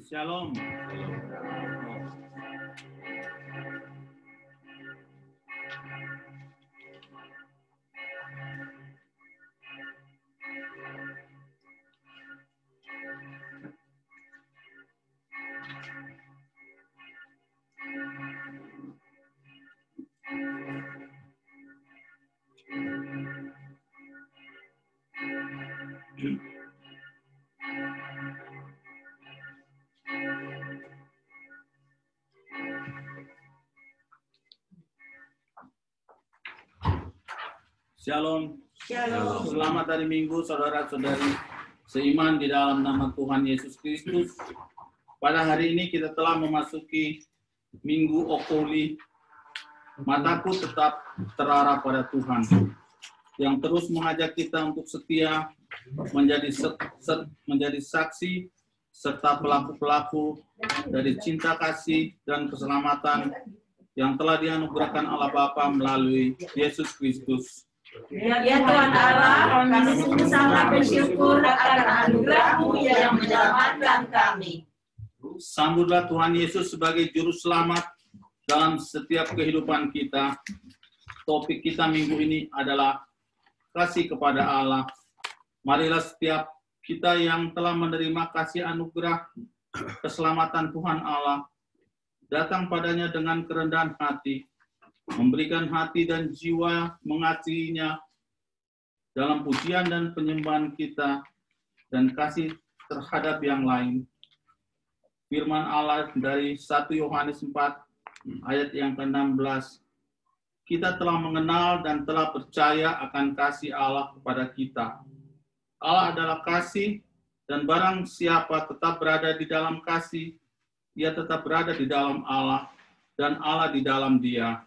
Shalom. Shalom. Shalom. Selamat hari Minggu, saudara-saudari seiman di dalam nama Tuhan Yesus Kristus. Pada hari ini kita telah memasuki Minggu Okoli. Mataku tetap terarah pada Tuhan, yang terus mengajak kita untuk setia menjadi saksi serta pelaku-pelaku dari cinta kasih dan keselamatan yang telah dianugerahkan Allah Bapa melalui Yesus Kristus. Ya Tuhan Allah, kami sungguh sangat bersyukur akan anugerah-Mu yang menyelamatkan kami. Sambutlah Tuhan Yesus sebagai juru selamat dalam setiap kehidupan kita. Topik kita minggu ini adalah kasih kepada Allah. Marilah setiap kita yang telah menerima kasih anugerah keselamatan Tuhan Allah, datang padanya dengan kerendahan hati, memberikan hati dan jiwa mengasihinya dalam pujian dan penyembahan kita dan kasih terhadap yang lain. Firman Allah dari 1 Yohanes 4 ayat yang ke-16. Kita telah mengenal dan telah percaya akan kasih Allah kepada kita. Allah adalah kasih, dan barang siapa tetap berada di dalam kasih, ia tetap berada di dalam Allah, dan Allah di dalam dia.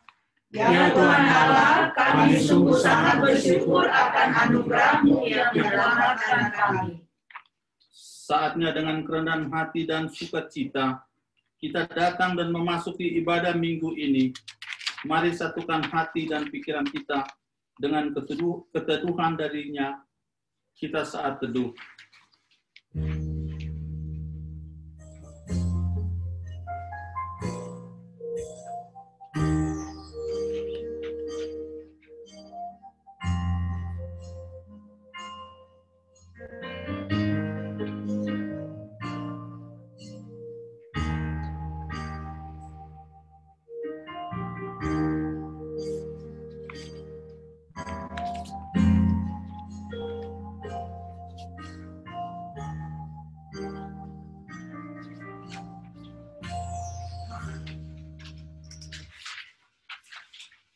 Ya Tuhan Allah, kami sungguh sangat bersyukur akan anugerah-Mu yang menyelamatkan kami. Saatnya dengan kerendahan hati dan sukacita, kita datang dan memasuki ibadah minggu ini. Mari satukan hati dan pikiran kita dengan keteduhan darinya. Kita saat teduh.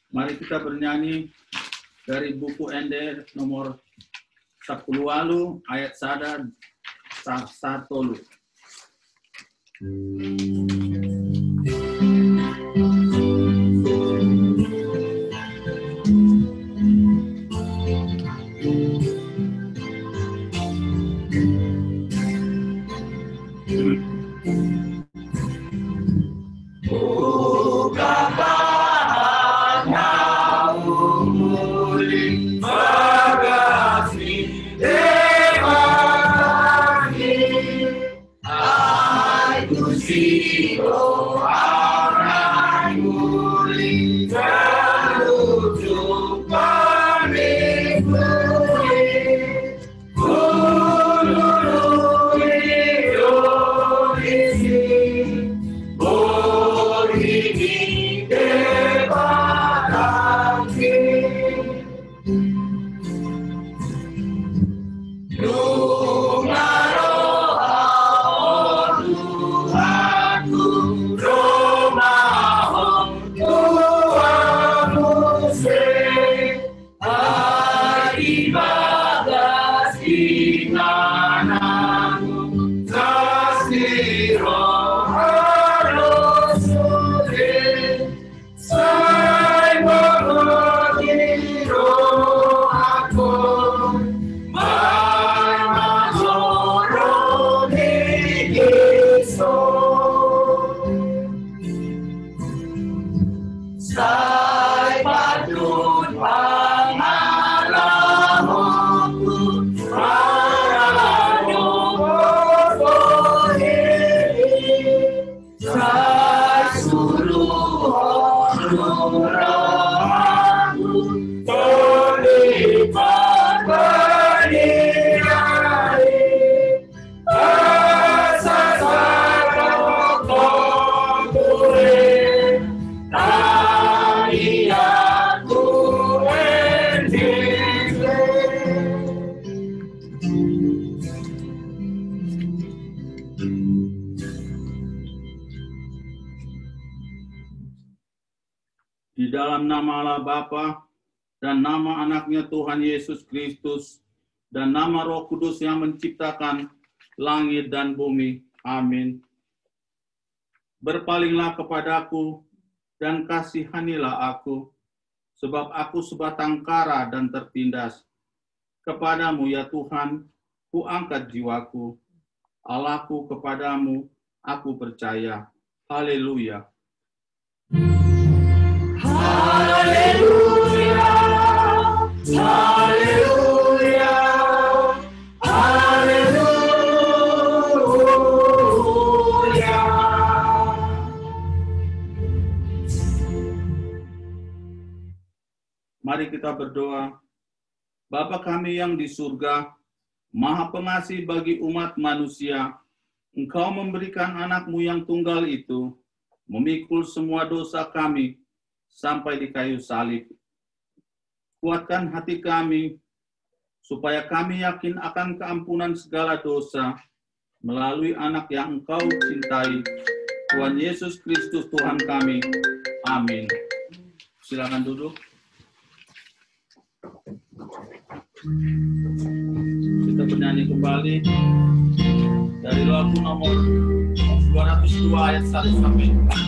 Mari kita bernyanyi dari buku Ender nomor 10 ayat 1. dalam nama Allah Bapa dan nama anaknya Tuhan Yesus Kristus dan nama Roh Kudus yang menciptakan langit dan bumi. Amin. Berpalinglah kepadaku dan kasihanilah aku, sebab aku sebatang kara dan tertindas. Kepadamu ya Tuhan, ku angkat jiwaku. Allahku, kepadamu aku percaya. Haleluya. Haleluya. Haleluya. Haleluya. Mari kita berdoa. Bapa kami yang di surga, Maha Pengasih bagi umat manusia, Engkau memberikan anak-Mu yang tunggal itu, memikul semua dosa kami sampai di kayu salib. Kuatkan hati kami, supaya kami yakin akan keampunan segala dosa, melalui anak yang Engkau cintai, Tuhan Yesus Kristus Tuhan kami. Amin. Silakan duduk. Kita bernyanyi kembali dari lagu nomor 202 ayat 1 sampai 1.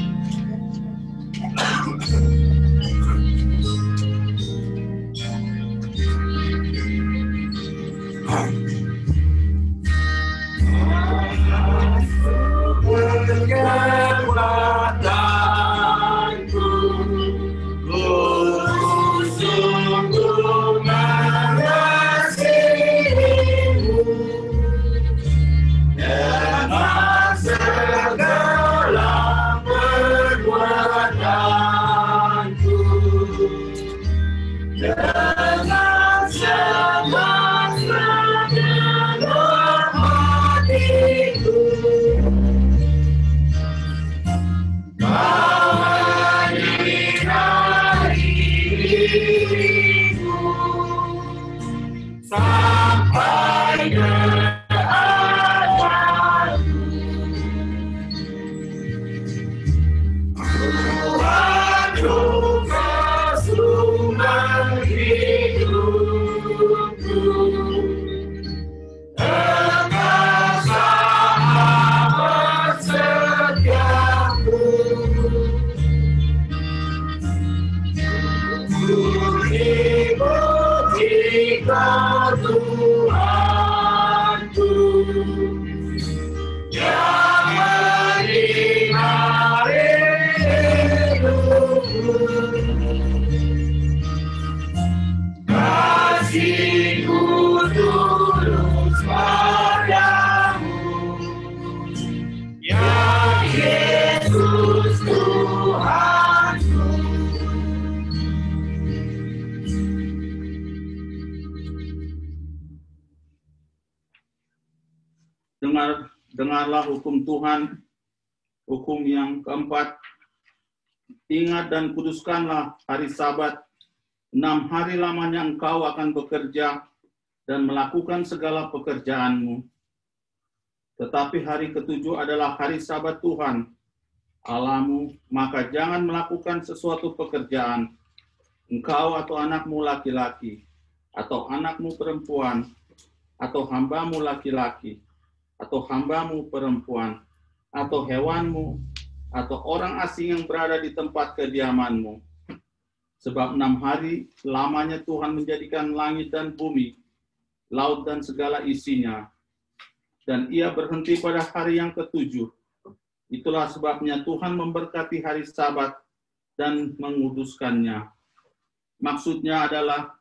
Dengarlah hukum Tuhan, hukum yang keempat. Ingat dan kuduskanlah hari Sabat. 6 hari lamanya engkau akan bekerja dan melakukan segala pekerjaanmu. Tetapi hari ketujuh adalah hari Sabat Tuhan, Allahmu, maka jangan melakukan sesuatu pekerjaan, engkau atau anakmu laki-laki, atau anakmu perempuan, atau hambamu laki-laki, atau hambamu perempuan, atau hewanmu, atau orang asing yang berada di tempat kediamanmu. Sebab 6 hari lamanya Tuhan menjadikan langit dan bumi, laut dan segala isinya, dan ia berhenti pada hari yang ketujuh. Itulah sebabnya Tuhan memberkati hari Sabat dan menguduskannya. Maksudnya adalah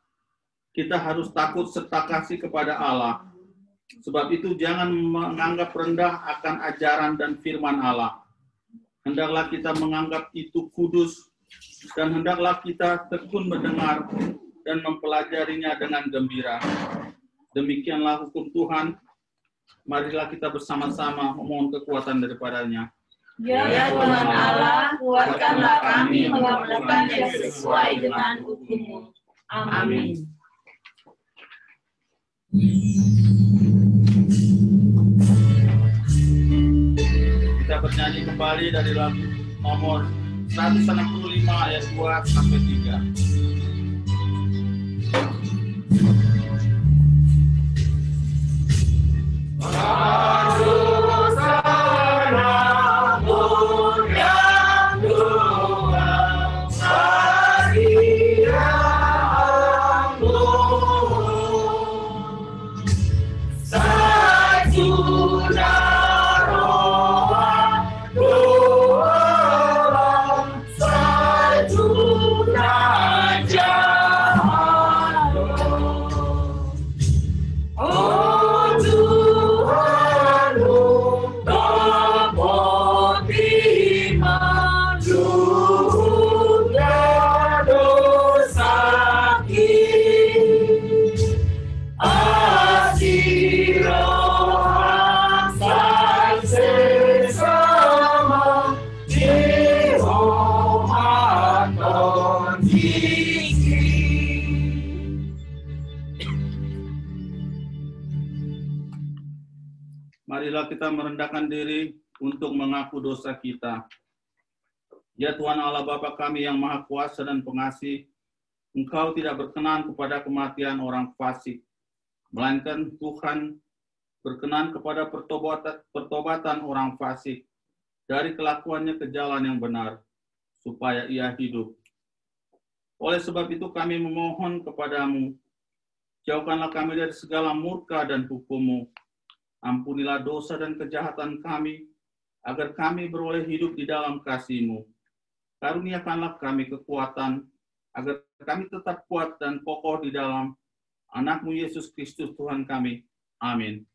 kita harus takut serta kasih kepada Allah. Sebab itu jangan menganggap rendah akan ajaran dan firman Allah. Hendaklah kita menganggap itu kudus, dan hendaklah kita tekun mendengar dan mempelajarinya dengan gembira. Demikianlah hukum Tuhan. Marilah kita bersama-sama memohon kekuatan daripadanya. Ya Tuhan Allah, kuatkanlah kami melakukannya sesuai dengan hukum-Mu. Amin. Kita bernyanyi kembali dari lagu nomor 165 ayat 2 sampai 3. Marilah kita merendahkan diri untuk mengaku dosa kita. Ya Tuhan Allah Bapa kami yang Maha Kuasa dan Pengasih, Engkau tidak berkenan kepada kematian orang fasik, melainkan Tuhan berkenan kepada pertobatan orang fasik dari kelakuannya ke jalan yang benar, supaya ia hidup. Oleh sebab itu kami memohon kepadamu, jauhkanlah kami dari segala murka dan hukum-Mu. Ampunilah dosa dan kejahatan kami, agar kami beroleh hidup di dalam kasih-Mu. Karuniakanlah kami kekuatan, agar kami tetap kuat dan kokoh di dalam Anak-Mu Yesus Kristus Tuhan kami. Amin.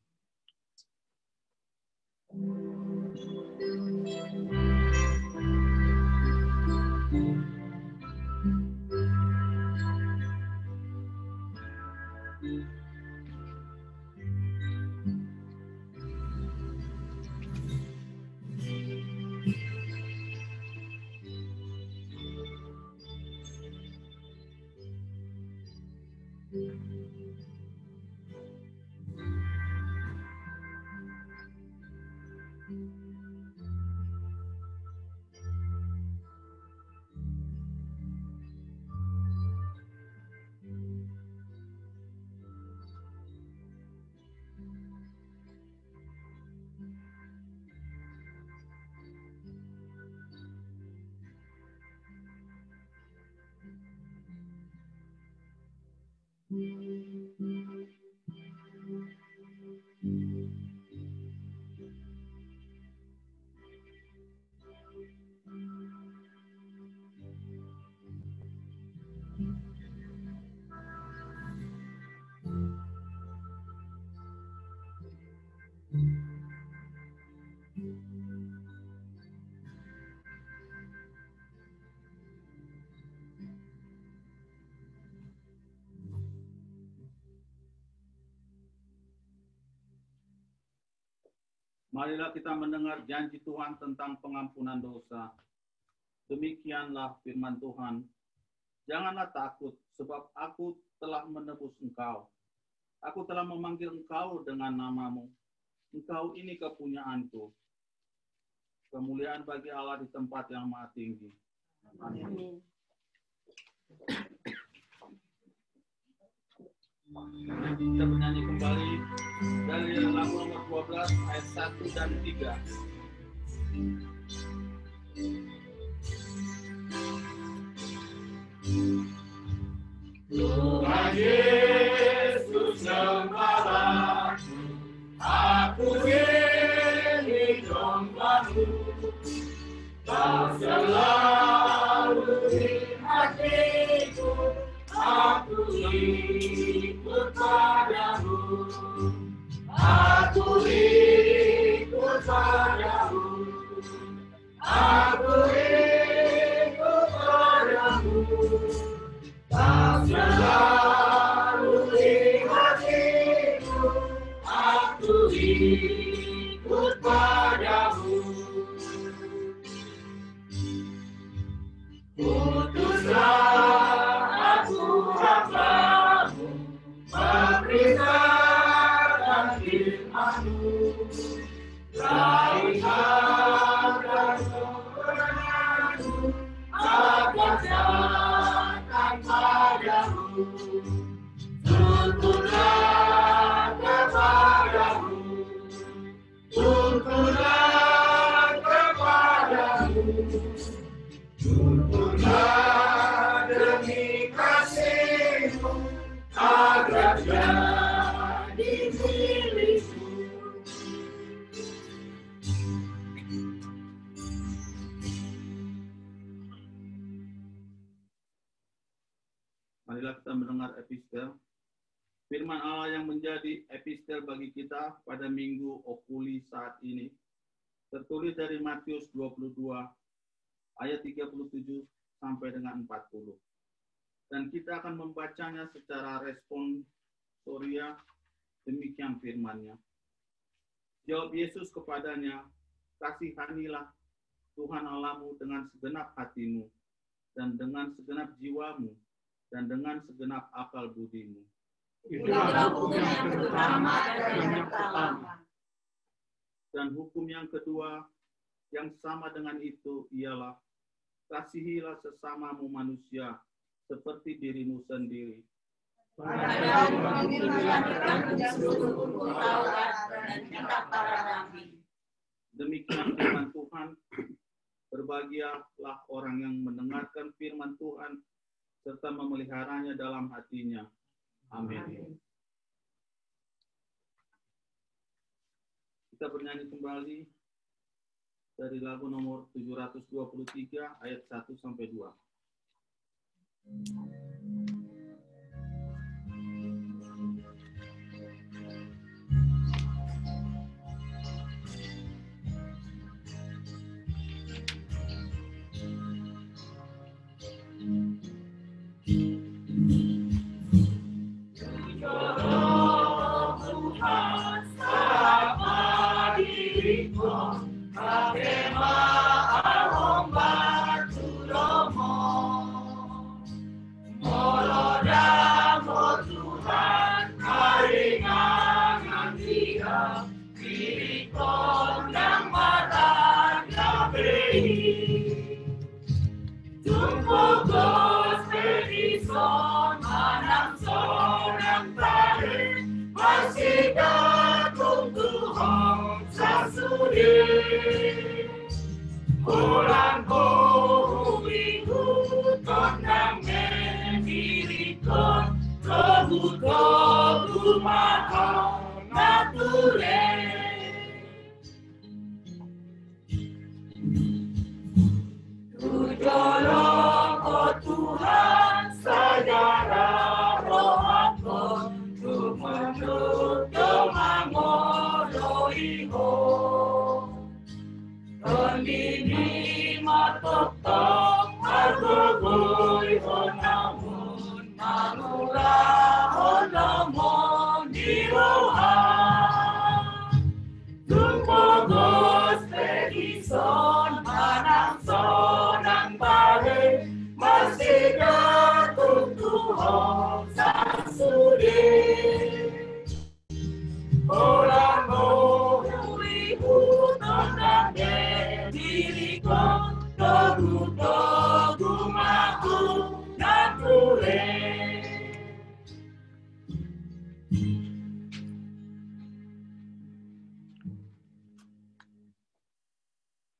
Marilah kita mendengar janji Tuhan tentang pengampunan dosa. Demikianlah firman Tuhan. Janganlah takut, sebab aku telah menebus engkau. Aku telah memanggil engkau dengan namamu. Engkau ini kepunyaanku. Kemuliaan bagi Allah di tempat yang maha tinggi. Amin. Kita bernyanyi kembali dari lagu nomor 12 ayat 1 dan 3. Tuhan Yesus sembahku, aku ini domba-Mu, Kau selalu di hatiku, aku ikut padamu, aku ikut padamu, aku ikut padamu, Kau selalu di hatiku, aku ikut padamu. Putuslah aku hamba-Mu, memberitakan firman-Mu, raihkan kebenaran-Mu Tuntunlah demi kasih-Mu agar jadi milik-Mu. Marilah kita mendengar epistel. Firman Allah yang menjadi epistel bagi kita pada Minggu Okuli saat ini tertulis dari Matius 22 ayat 37 sampai dengan 40. Dan kita akan membacanya secara responsoria, demikian firman-Nya. Jawab Yesus kepadanya, kasihanilah Tuhan Allahmu dengan segenap hatimu, dan dengan segenap jiwamu, dan dengan segenap akal budimu. Itulah hukum yang pertama dan yang pertama. Dan hukum yang kedua yang sama dengan itu ialah, kasihilah sesamamu manusia seperti dirimu sendiri. Padamu diturunkan seluruh hukum Taurat dan kitab para nabi. Demikian firman Tuhan. Berbahagialah orang yang mendengarkan firman Tuhan serta memeliharanya dalam hatinya. Amin. Kita bernyanyi kembali dari lagu nomor 723 ayat 1 sampai 2.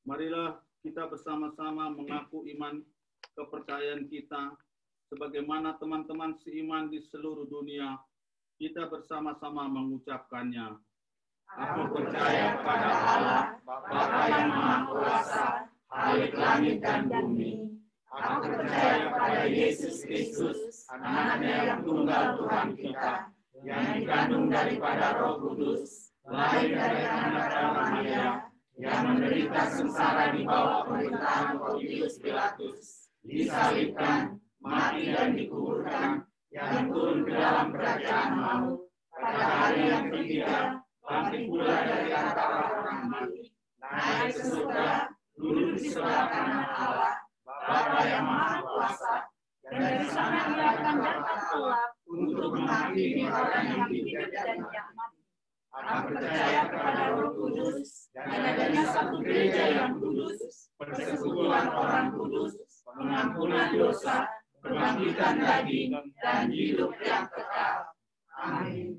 Marilah kita bersama-sama mengaku iman kepercayaan kita sebagaimana teman-teman seiman di seluruh dunia. Kita bersama-sama mengucapkannya. Aku percaya kepada Allah, Bapa yang Maha Kuasa, Khalik langit dan bumi. Aku percaya kepada Yesus Kristus, Anaknya yang tunggal Tuhan kita, yang dikandung daripada Roh Kudus, lahir dari anak Maria, yang menderita sengsara di bawah pemerintahan Pontius Pilatus, disalibkan, mati dan dikuburkan, yang turun ke dalam kerajaan maut, pada hari yang ketiga, bangkit pula dari antara orang mati, naik ke surga, duduk di sebelah kanan Allah, Bapa yang Maha Kuasa, dan dari sana Ia akan datang kelak untuk menghakimi orang yang hidup dan yang mati. Aku percaya kepada Roh Kudus, dan adanya satu gereja yang kudus, persekutuan orang kudus, pengampunan dosa, kebangkitan daging, dan hidup yang kekal. Amin.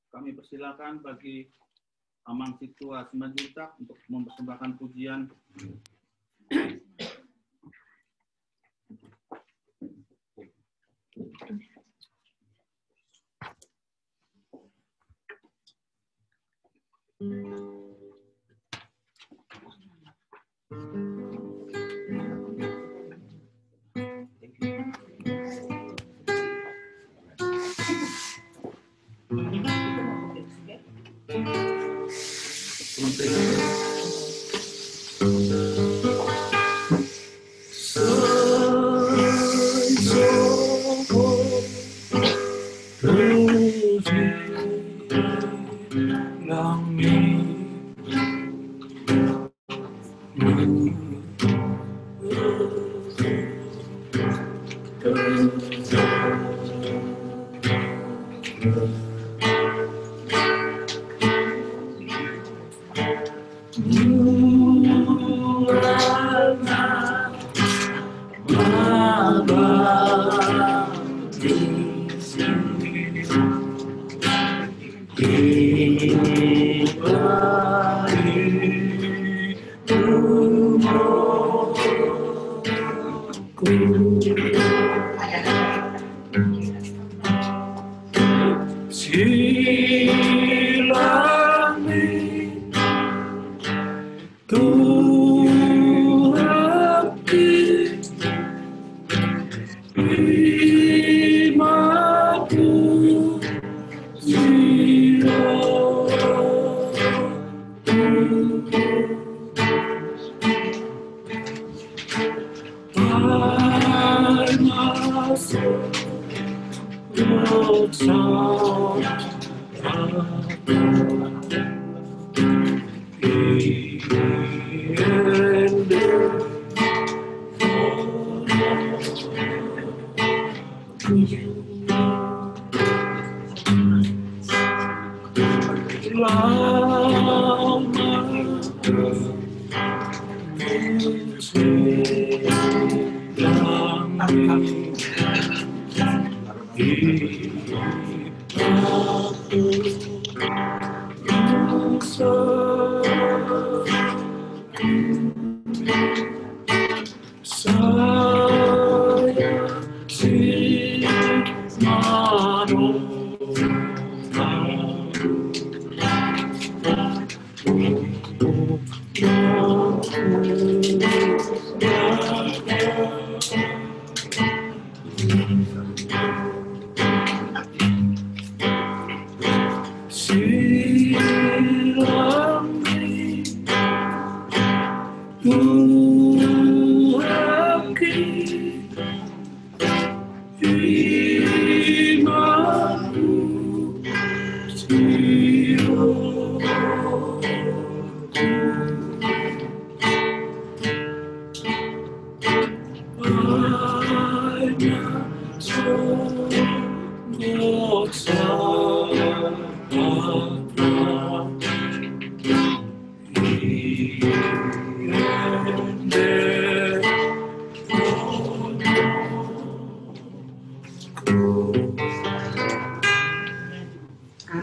Kami kami persilakan bagi Amang Situa Simanjuntak untuk mempersembahkan pujian.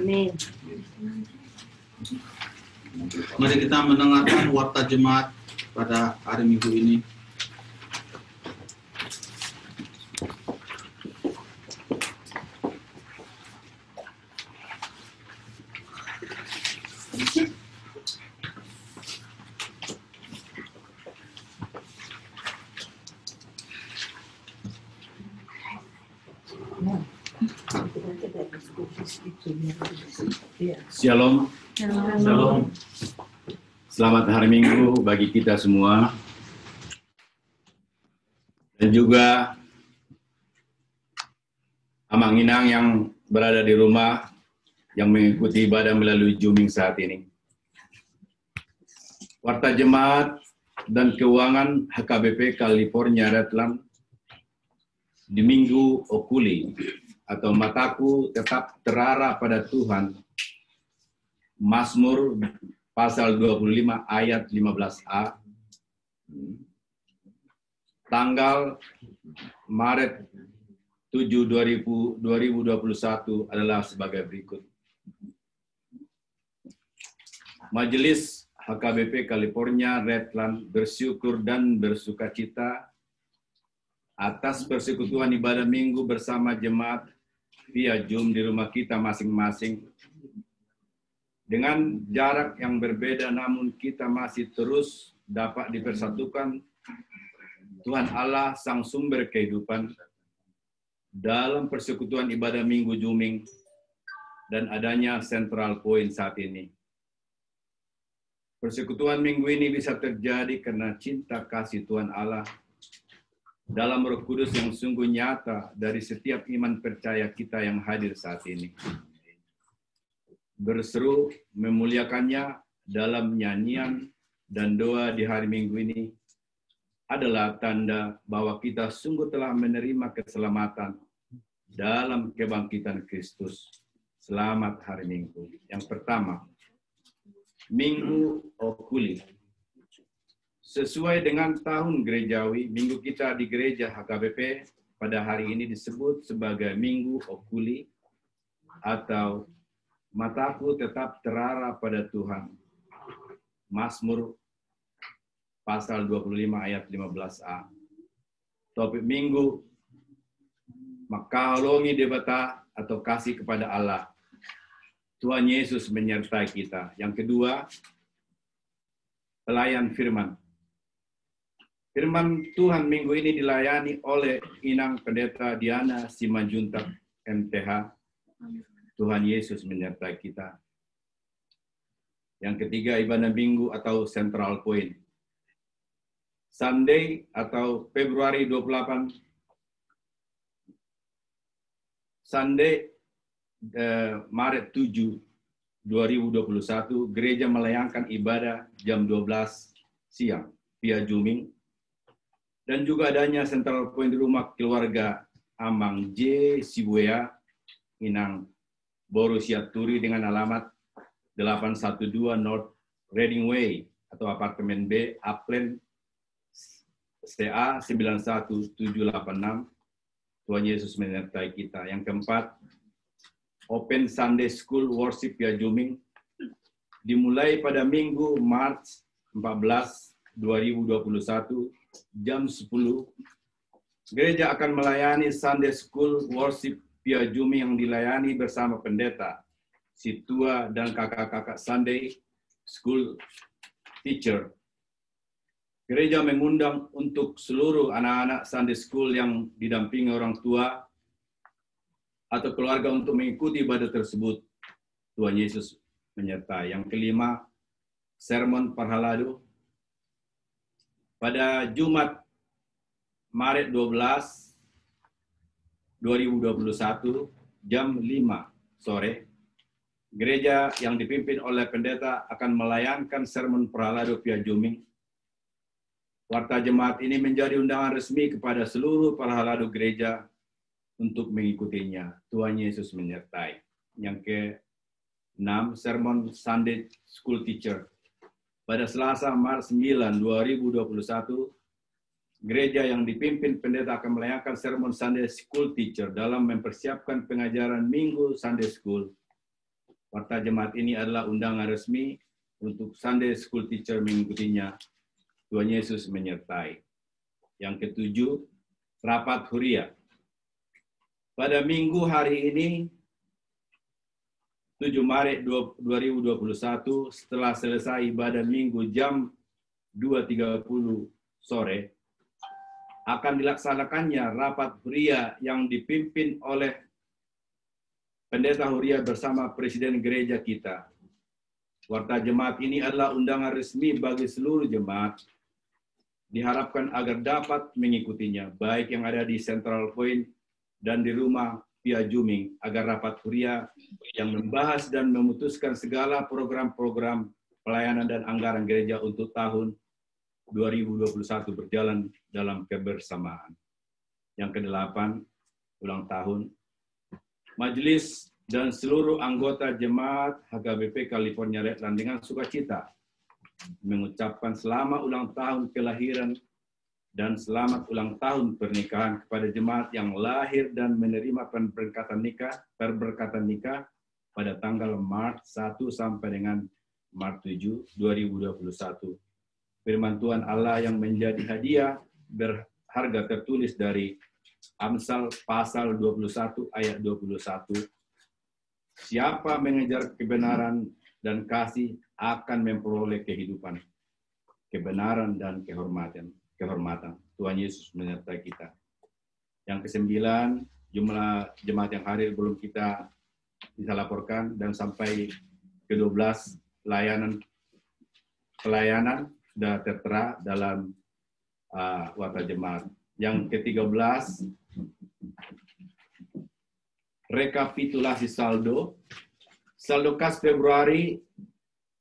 Amin. Mari kita mendengarkan warta jemaat pada hari Minggu ini. Shalom. Shalom. Selamat hari Minggu bagi kita semua. Dan juga Amang Inang yang berada di rumah yang mengikuti ibadah melalui Zooming saat ini. Warta Jemaat dan Keuangan HKBP California Redland di Minggu Okuli atau mataku tetap terarah pada Tuhan. Mazmur pasal 25 ayat 15a. Tanggal Maret 7 2021 adalah sebagai berikut. Majelis HKBP California Redland bersyukur dan bersukacita atas persekutuan ibadah minggu bersama jemaat via Zoom di rumah kita masing-masing. Dengan jarak yang berbeda namun kita masih terus dapat dipersatukan Tuhan Allah Sang Sumber Kehidupan dalam persekutuan ibadah minggu Zooming dan adanya Central Point saat ini. Persekutuan minggu ini bisa terjadi karena cinta kasih Tuhan Allah dalam Roh Kudus yang sungguh nyata dari setiap iman percaya kita yang hadir saat ini. Berseru memuliakannya dalam nyanyian dan doa di hari Minggu ini adalah tanda bahwa kita sungguh telah menerima keselamatan dalam kebangkitan Kristus. Selamat hari Minggu. Yang pertama, Minggu Okuli. Sesuai dengan tahun gerejawi, minggu kita di gereja HKBP pada hari ini disebut sebagai Minggu Okuli atau Mataku tetap terarah pada Tuhan. Mazmur pasal 25 ayat 15a. Topik minggu, Makalongi debata atau kasih kepada Allah. Tuhan Yesus menyertai kita. Yang kedua, pelayan firman. Firman Tuhan minggu ini dilayani oleh Inang Pendeta Diana Simanjuntak MTH. Tuhan Yesus menyertai kita. Yang ketiga, ibadah minggu atau Central Point. Sunday atau Februari 28. Sunday Maret 7, 2021, gereja melayangkan ibadah jam 12 siang via Zooming. Dan juga adanya Central Point di rumah keluarga Amang J. Sibuya, Inang Borussia Turi dengan alamat 812 North Reading Way atau apartemen B, Upland, CA 91786. Tuhan Yesus menyertai kita. Yang keempat, Open Sunday School Worship via Zooming dimulai pada Minggu Maret 14, 2021 jam 10. Gereja akan melayani Sunday School Worship via Zooming yang dilayani bersama pendeta, situa, dan kakak-kakak Sunday School Teacher. Gereja mengundang untuk seluruh anak-anak Sunday School yang didampingi orang tua atau keluarga untuk mengikuti ibadah tersebut. Tuhan Yesus menyertai. Yang kelima, sermon Parhaladu. Pada Jumat Maret 12, 2021, jam 5 sore, gereja yang dipimpin oleh pendeta akan melayangkan sermon Parhaladu via Zooming. Warta jemaat ini menjadi undangan resmi kepada seluruh Parhaladu gereja untuk mengikutinya. Tuhan Yesus menyertai. Yang ke-6, sermon Sunday School Teacher. Pada Selasa Maret 9, 2021, gereja yang dipimpin pendeta akan melayangkan sermon Sunday School Teacher dalam mempersiapkan pengajaran Minggu Sunday School. Warta jemaat ini adalah undangan resmi untuk Sunday School Teacher mengikutinya. Tuhan Yesus menyertai. Yang ke-7, rapat Huria. Pada Minggu hari ini, 7 Maret 2021, setelah selesai ibadah Minggu jam 2.30 sore, akan dilaksanakannya rapat Huria yang dipimpin oleh pendeta Huria bersama Presiden Gereja kita. Warta jemaat ini adalah undangan resmi bagi seluruh jemaat. Diharapkan agar dapat mengikutinya, baik yang ada di Central Point dan di rumah via Zooming, agar rapat Huria yang membahas dan memutuskan segala program-program pelayanan dan anggaran gereja untuk tahun 2021 berjalan dalam kebersamaan. Yang ke-8, ulang tahun. Majelis dan seluruh anggota jemaat HKBP California Redland dengan sukacita mengucapkan selamat ulang tahun kelahiran dan selamat ulang tahun pernikahan kepada jemaat yang lahir dan menerima perberkatan nikah pada tanggal Maret 1 sampai dengan Maret 7, 2021. Firman Tuhan Allah yang menjadi hadiah berharga tertulis dari Amsal pasal 21 ayat 21. Siapa mengejar kebenaran dan kasih akan memperoleh kehidupan, kebenaran dan kehormatan. Tuhan Yesus menyertai kita. Yang ke-9, jumlah jemaat yang hadir belum kita bisa laporkan, dan sampai ke-12 pelayanan sudah tertera dalam warta jemaat. Yang ke-13, rekapitulasi saldo. Saldo kas Februari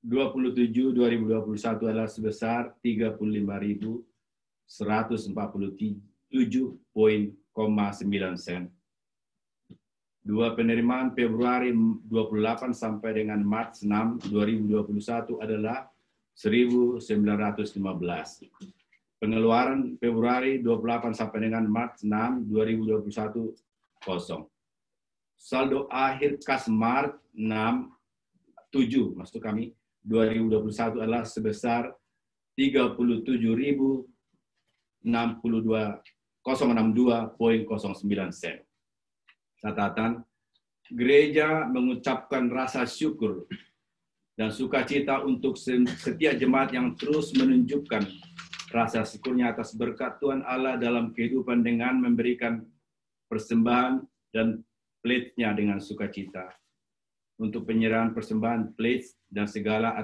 27 2021 adalah sebesar 35.147,9 sen. Dua penerimaan Februari 28 sampai dengan Maret 6 2021 adalah 1.915. Pengeluaran Februari 28 sampai dengan Maret 6 2021 kosong. Saldo akhir kas Maret 7 maksud kami 2021 adalah sebesar 37.062,09 sen. Catatan, gereja mengucapkan rasa syukur dan sukacita untuk setiap jemaat yang terus menunjukkan rasa syukurnya atas berkat Tuhan Allah dalam kehidupan dengan memberikan persembahan dan plate-nya dengan sukacita. Untuk penyerahan persembahan, plate, dan segala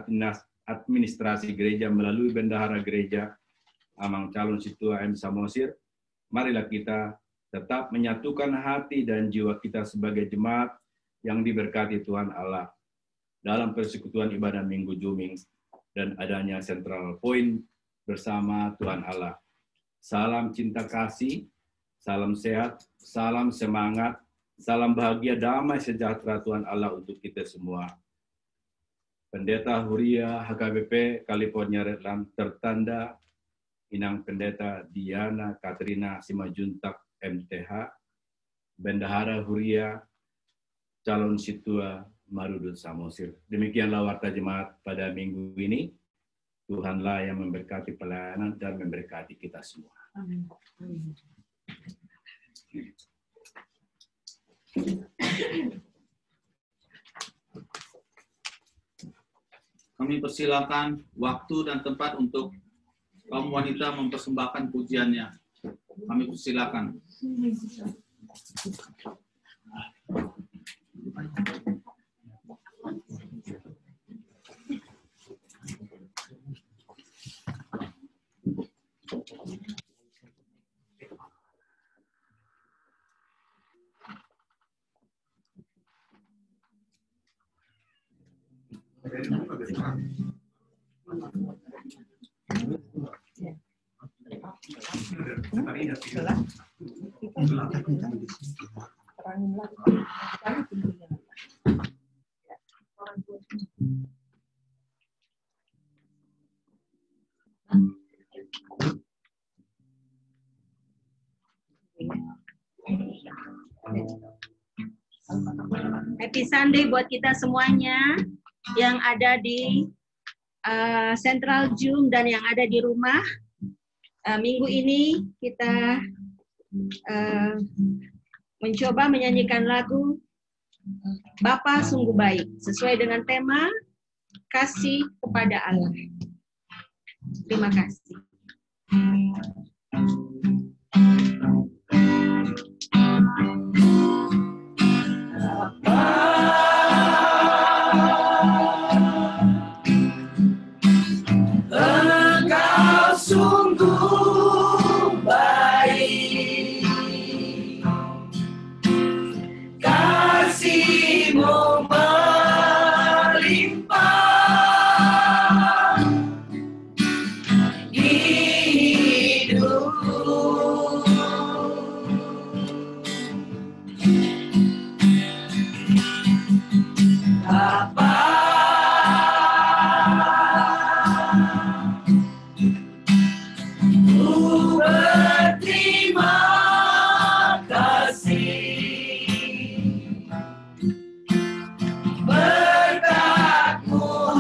administrasi gereja melalui bendahara gereja, Amang Calon Situa M. Samosir, marilah kita tetap menyatukan hati dan jiwa kita sebagai jemaat yang diberkati Tuhan Allah dalam persekutuan ibadah Minggu Juming dan adanya Central Point bersama Tuhan Allah. Salam cinta kasih, salam sehat, salam semangat, salam bahagia, damai sejahtera Tuhan Allah untuk kita semua. Pendeta Huria HKBP California Redland tertanda Inang Pendeta Diana Katrina Simajuntak MTH, Bendahara Huria Calon Situa Marudut Samosir. Demikianlah warta jemaat pada minggu ini. Tuhanlah yang memberkati pelayanan dan memberkati kita semua. Amin. Kami persilakan waktu dan tempat untuk kaum wanita mempersembahkan pujiannya. Kami persilakan. Happy Sunday buat kita semuanya yang ada di Central Zoom dan yang ada di rumah. Minggu ini kita mencoba menyanyikan lagu Bapa Sungguh Baik sesuai dengan tema kasih kepada Allah. Terima kasih. Berkat-Mu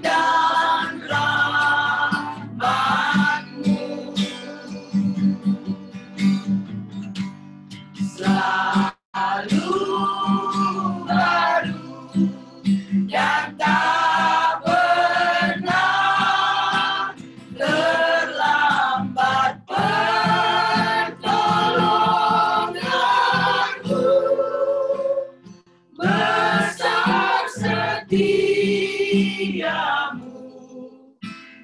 dan rahmat-Mu selalu baru dan tak pernah terlambat pertolongan-Mu. Besar setiamu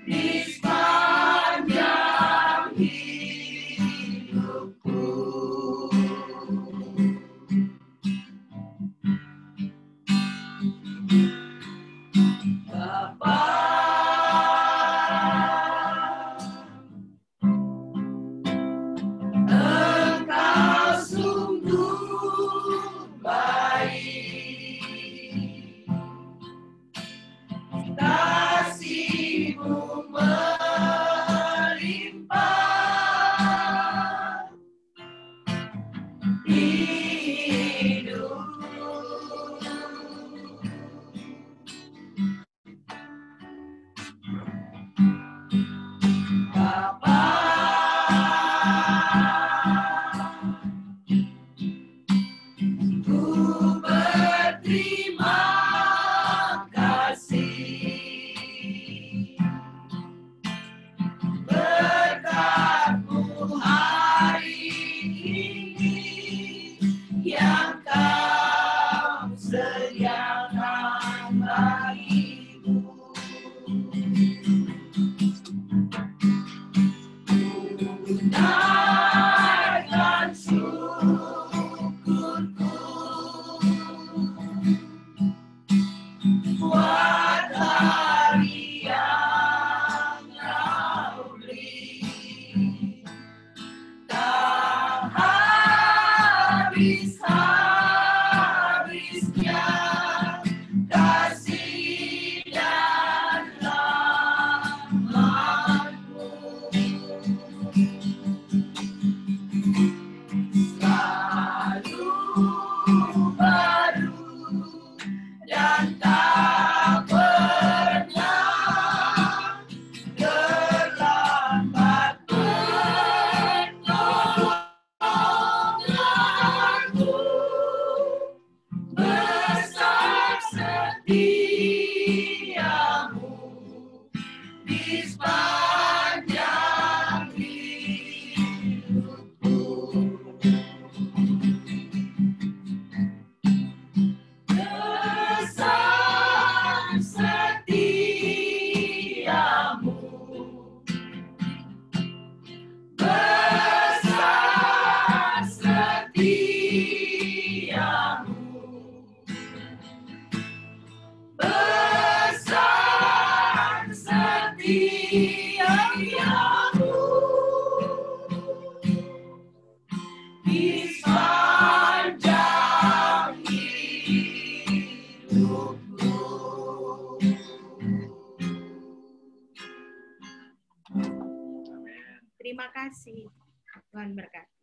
di sepanjang hidupku. Bapa, Engkau sungguh baik, kasih-Mu melimpah hidupku. Bapa, ku berterima kasih berkat-Mu hari ini yang Kau sediakan bagiku. Naikkan syukurku buat hari yang Kau beri. Tak habis-habisnya kasih dan rahmat-Mu selalu baru dan tak pernah terlambat pertolongan-Mu. Besar setiamu di sepanjang hidupku. Besar setiamu, besar setiamu, besar setiamu di sepanjang hidupku. Terima kasih. Tuhan berkati.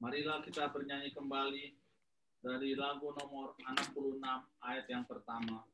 Marilah kita bernyanyi kembali dari lagu nomor 66 ayat yang pertama.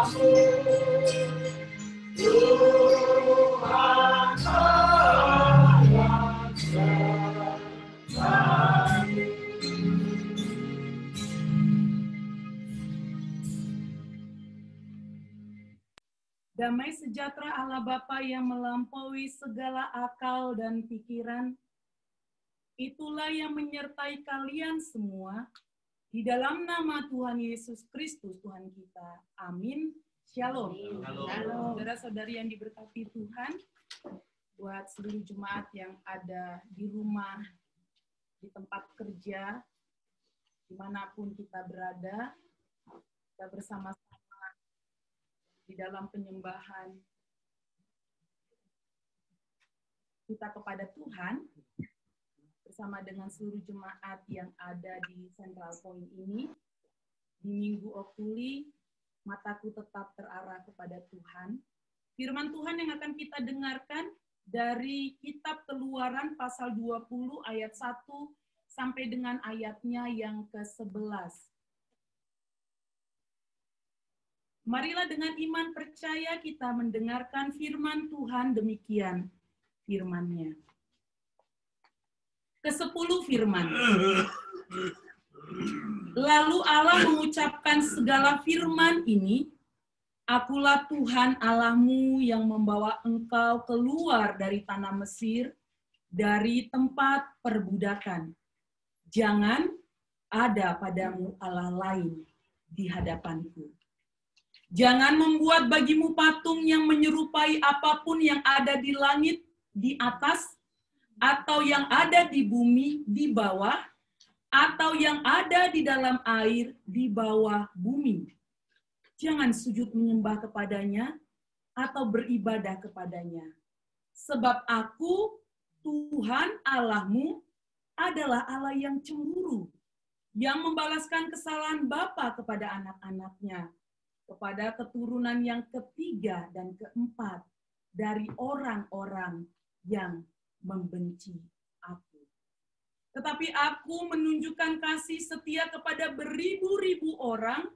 Tuhan Damai sejahtera Allah Bapa yang melampaui segala akal dan pikiran, itulah yang menyertai kalian semua, di dalam nama Tuhan Yesus Kristus Tuhan kita. Amin. Shalom. Saudara-saudari yang diberkati Tuhan, buat seluruh jemaat yang ada di rumah, di tempat kerja, dimanapun kita berada, kita bersama-sama di dalam penyembahan kita kepada Tuhan, bersama dengan seluruh jemaat yang ada di Central Point ini, di Minggu Okuli, mataku tetap terarah kepada Tuhan. Firman Tuhan yang akan kita dengarkan dari kitab Keluaran pasal 20 ayat 1 sampai dengan ayatnya yang ke-11. Marilah dengan iman percaya kita mendengarkan firman Tuhan, demikian firman-Nya. Ke-10 firman. Lalu Allah mengucapkan segala firman ini, Akulah Tuhan Allahmu yang membawa engkau keluar dari tanah Mesir, dari tempat perbudakan. Jangan ada padamu Allah lain di hadapanku. Jangan membuat bagimu patung yang menyerupai apapun yang ada di langit di atas, atau yang ada di bumi di bawah, atau yang ada di dalam air di bawah bumi. Jangan sujud menyembah kepadanya atau beribadah kepadanya. Sebab aku, Tuhan Allahmu, adalah Allah yang cemburu, yang membalaskan kesalahan bapa kepada anak-anaknya, kepada keturunan yang ketiga dan keempat dari orang-orang yang membenci aku. Tetapi aku menunjukkan kasih setia kepada beribu-ribu orang,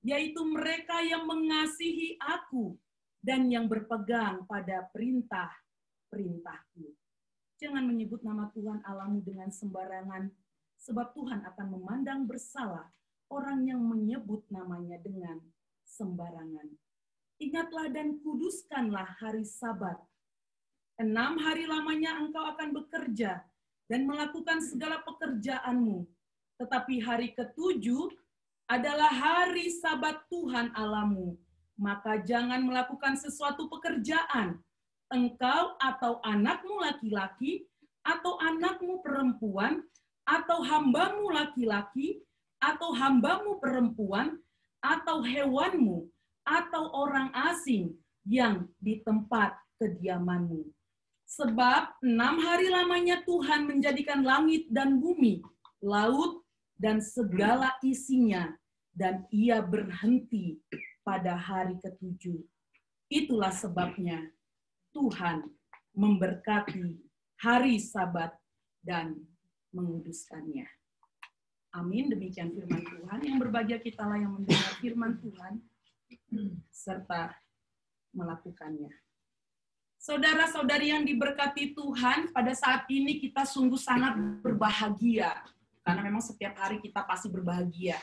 yaitu mereka yang mengasihi aku dan yang berpegang pada perintah-perintahku. Jangan menyebut nama Tuhan Allahmu dengan sembarangan, sebab Tuhan akan memandang bersalah orang yang menyebut namanya dengan sembarangan. Ingatlah dan kuduskanlah hari Sabat. 6 hari lamanya engkau akan bekerja dan melakukan segala pekerjaanmu. Tetapi hari ke-7 adalah hari Sabat Tuhan Allahmu. Maka jangan melakukan sesuatu pekerjaan, engkau atau anakmu laki-laki, atau anakmu perempuan, atau hambamu laki-laki, atau hambamu perempuan, atau hewanmu, atau orang asing yang di tempat kediamanmu. Sebab 6 hari lamanya Tuhan menjadikan langit dan bumi, laut dan segala isinya, dan ia berhenti pada hari ke-7. Itulah sebabnya Tuhan memberkati hari Sabat dan menguduskannya. Amin, demikian firman Tuhan. Yang berbahagia kitalah yang mendengar firman Tuhan serta melakukannya. Saudara-saudari yang diberkati Tuhan, pada saat ini kita sungguh sangat berbahagia. Karena memang setiap hari kita pasti berbahagia.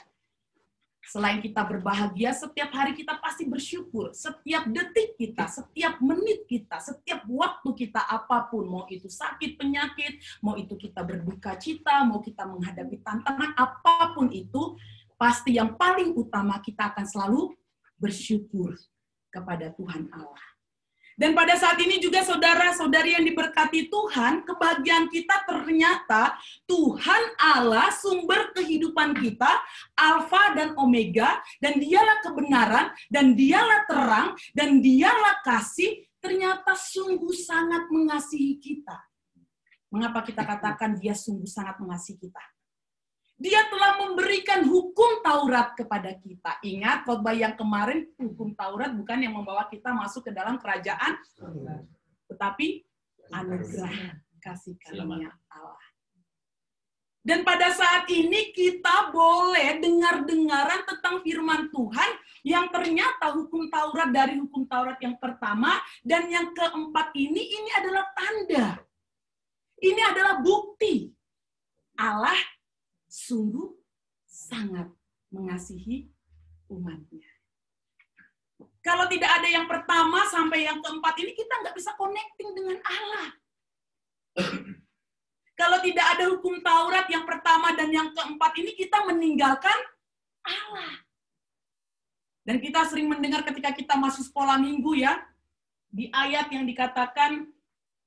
Selain kita berbahagia, setiap hari kita pasti bersyukur. Setiap detik kita, setiap menit kita, setiap waktu kita apapun, mau itu sakit, penyakit, mau itu kita berduka cita, mau kita menghadapi tantangan, apapun itu, pasti yang paling utama kita akan selalu bersyukur kepada Tuhan Allah. Dan pada saat ini juga saudara-saudari yang diberkati Tuhan, kebahagiaan kita ternyata Tuhan Allah sumber kehidupan kita, Alfa dan Omega, dan dialah kebenaran, dan dialah terang, dan dialah kasih, ternyata sungguh sangat mengasihi kita. Mengapa kita katakan dia sungguh sangat mengasihi kita? Dia telah memberikan hukum Taurat kepada kita. Ingat khotbah yang kemarin, hukum Taurat bukan yang membawa kita masuk ke dalam kerajaan, tetapi anugerah kasih karunia Allah. Dan pada saat ini kita boleh dengar-dengaran tentang firman Tuhan yang ternyata hukum Taurat dari hukum Taurat yang pertama dan yang keempat ini adalah tanda. Ini adalah bukti Allah sungguh sangat mengasihi umatnya. Kalau tidak ada yang pertama sampai yang keempat ini, kita nggak bisa connecting dengan Allah. Kalau tidak ada hukum Taurat yang pertama dan yang keempat ini, kita meninggalkan Allah. Dan kita sering mendengar ketika kita masih sekolah minggu ya, di ayat yang dikatakan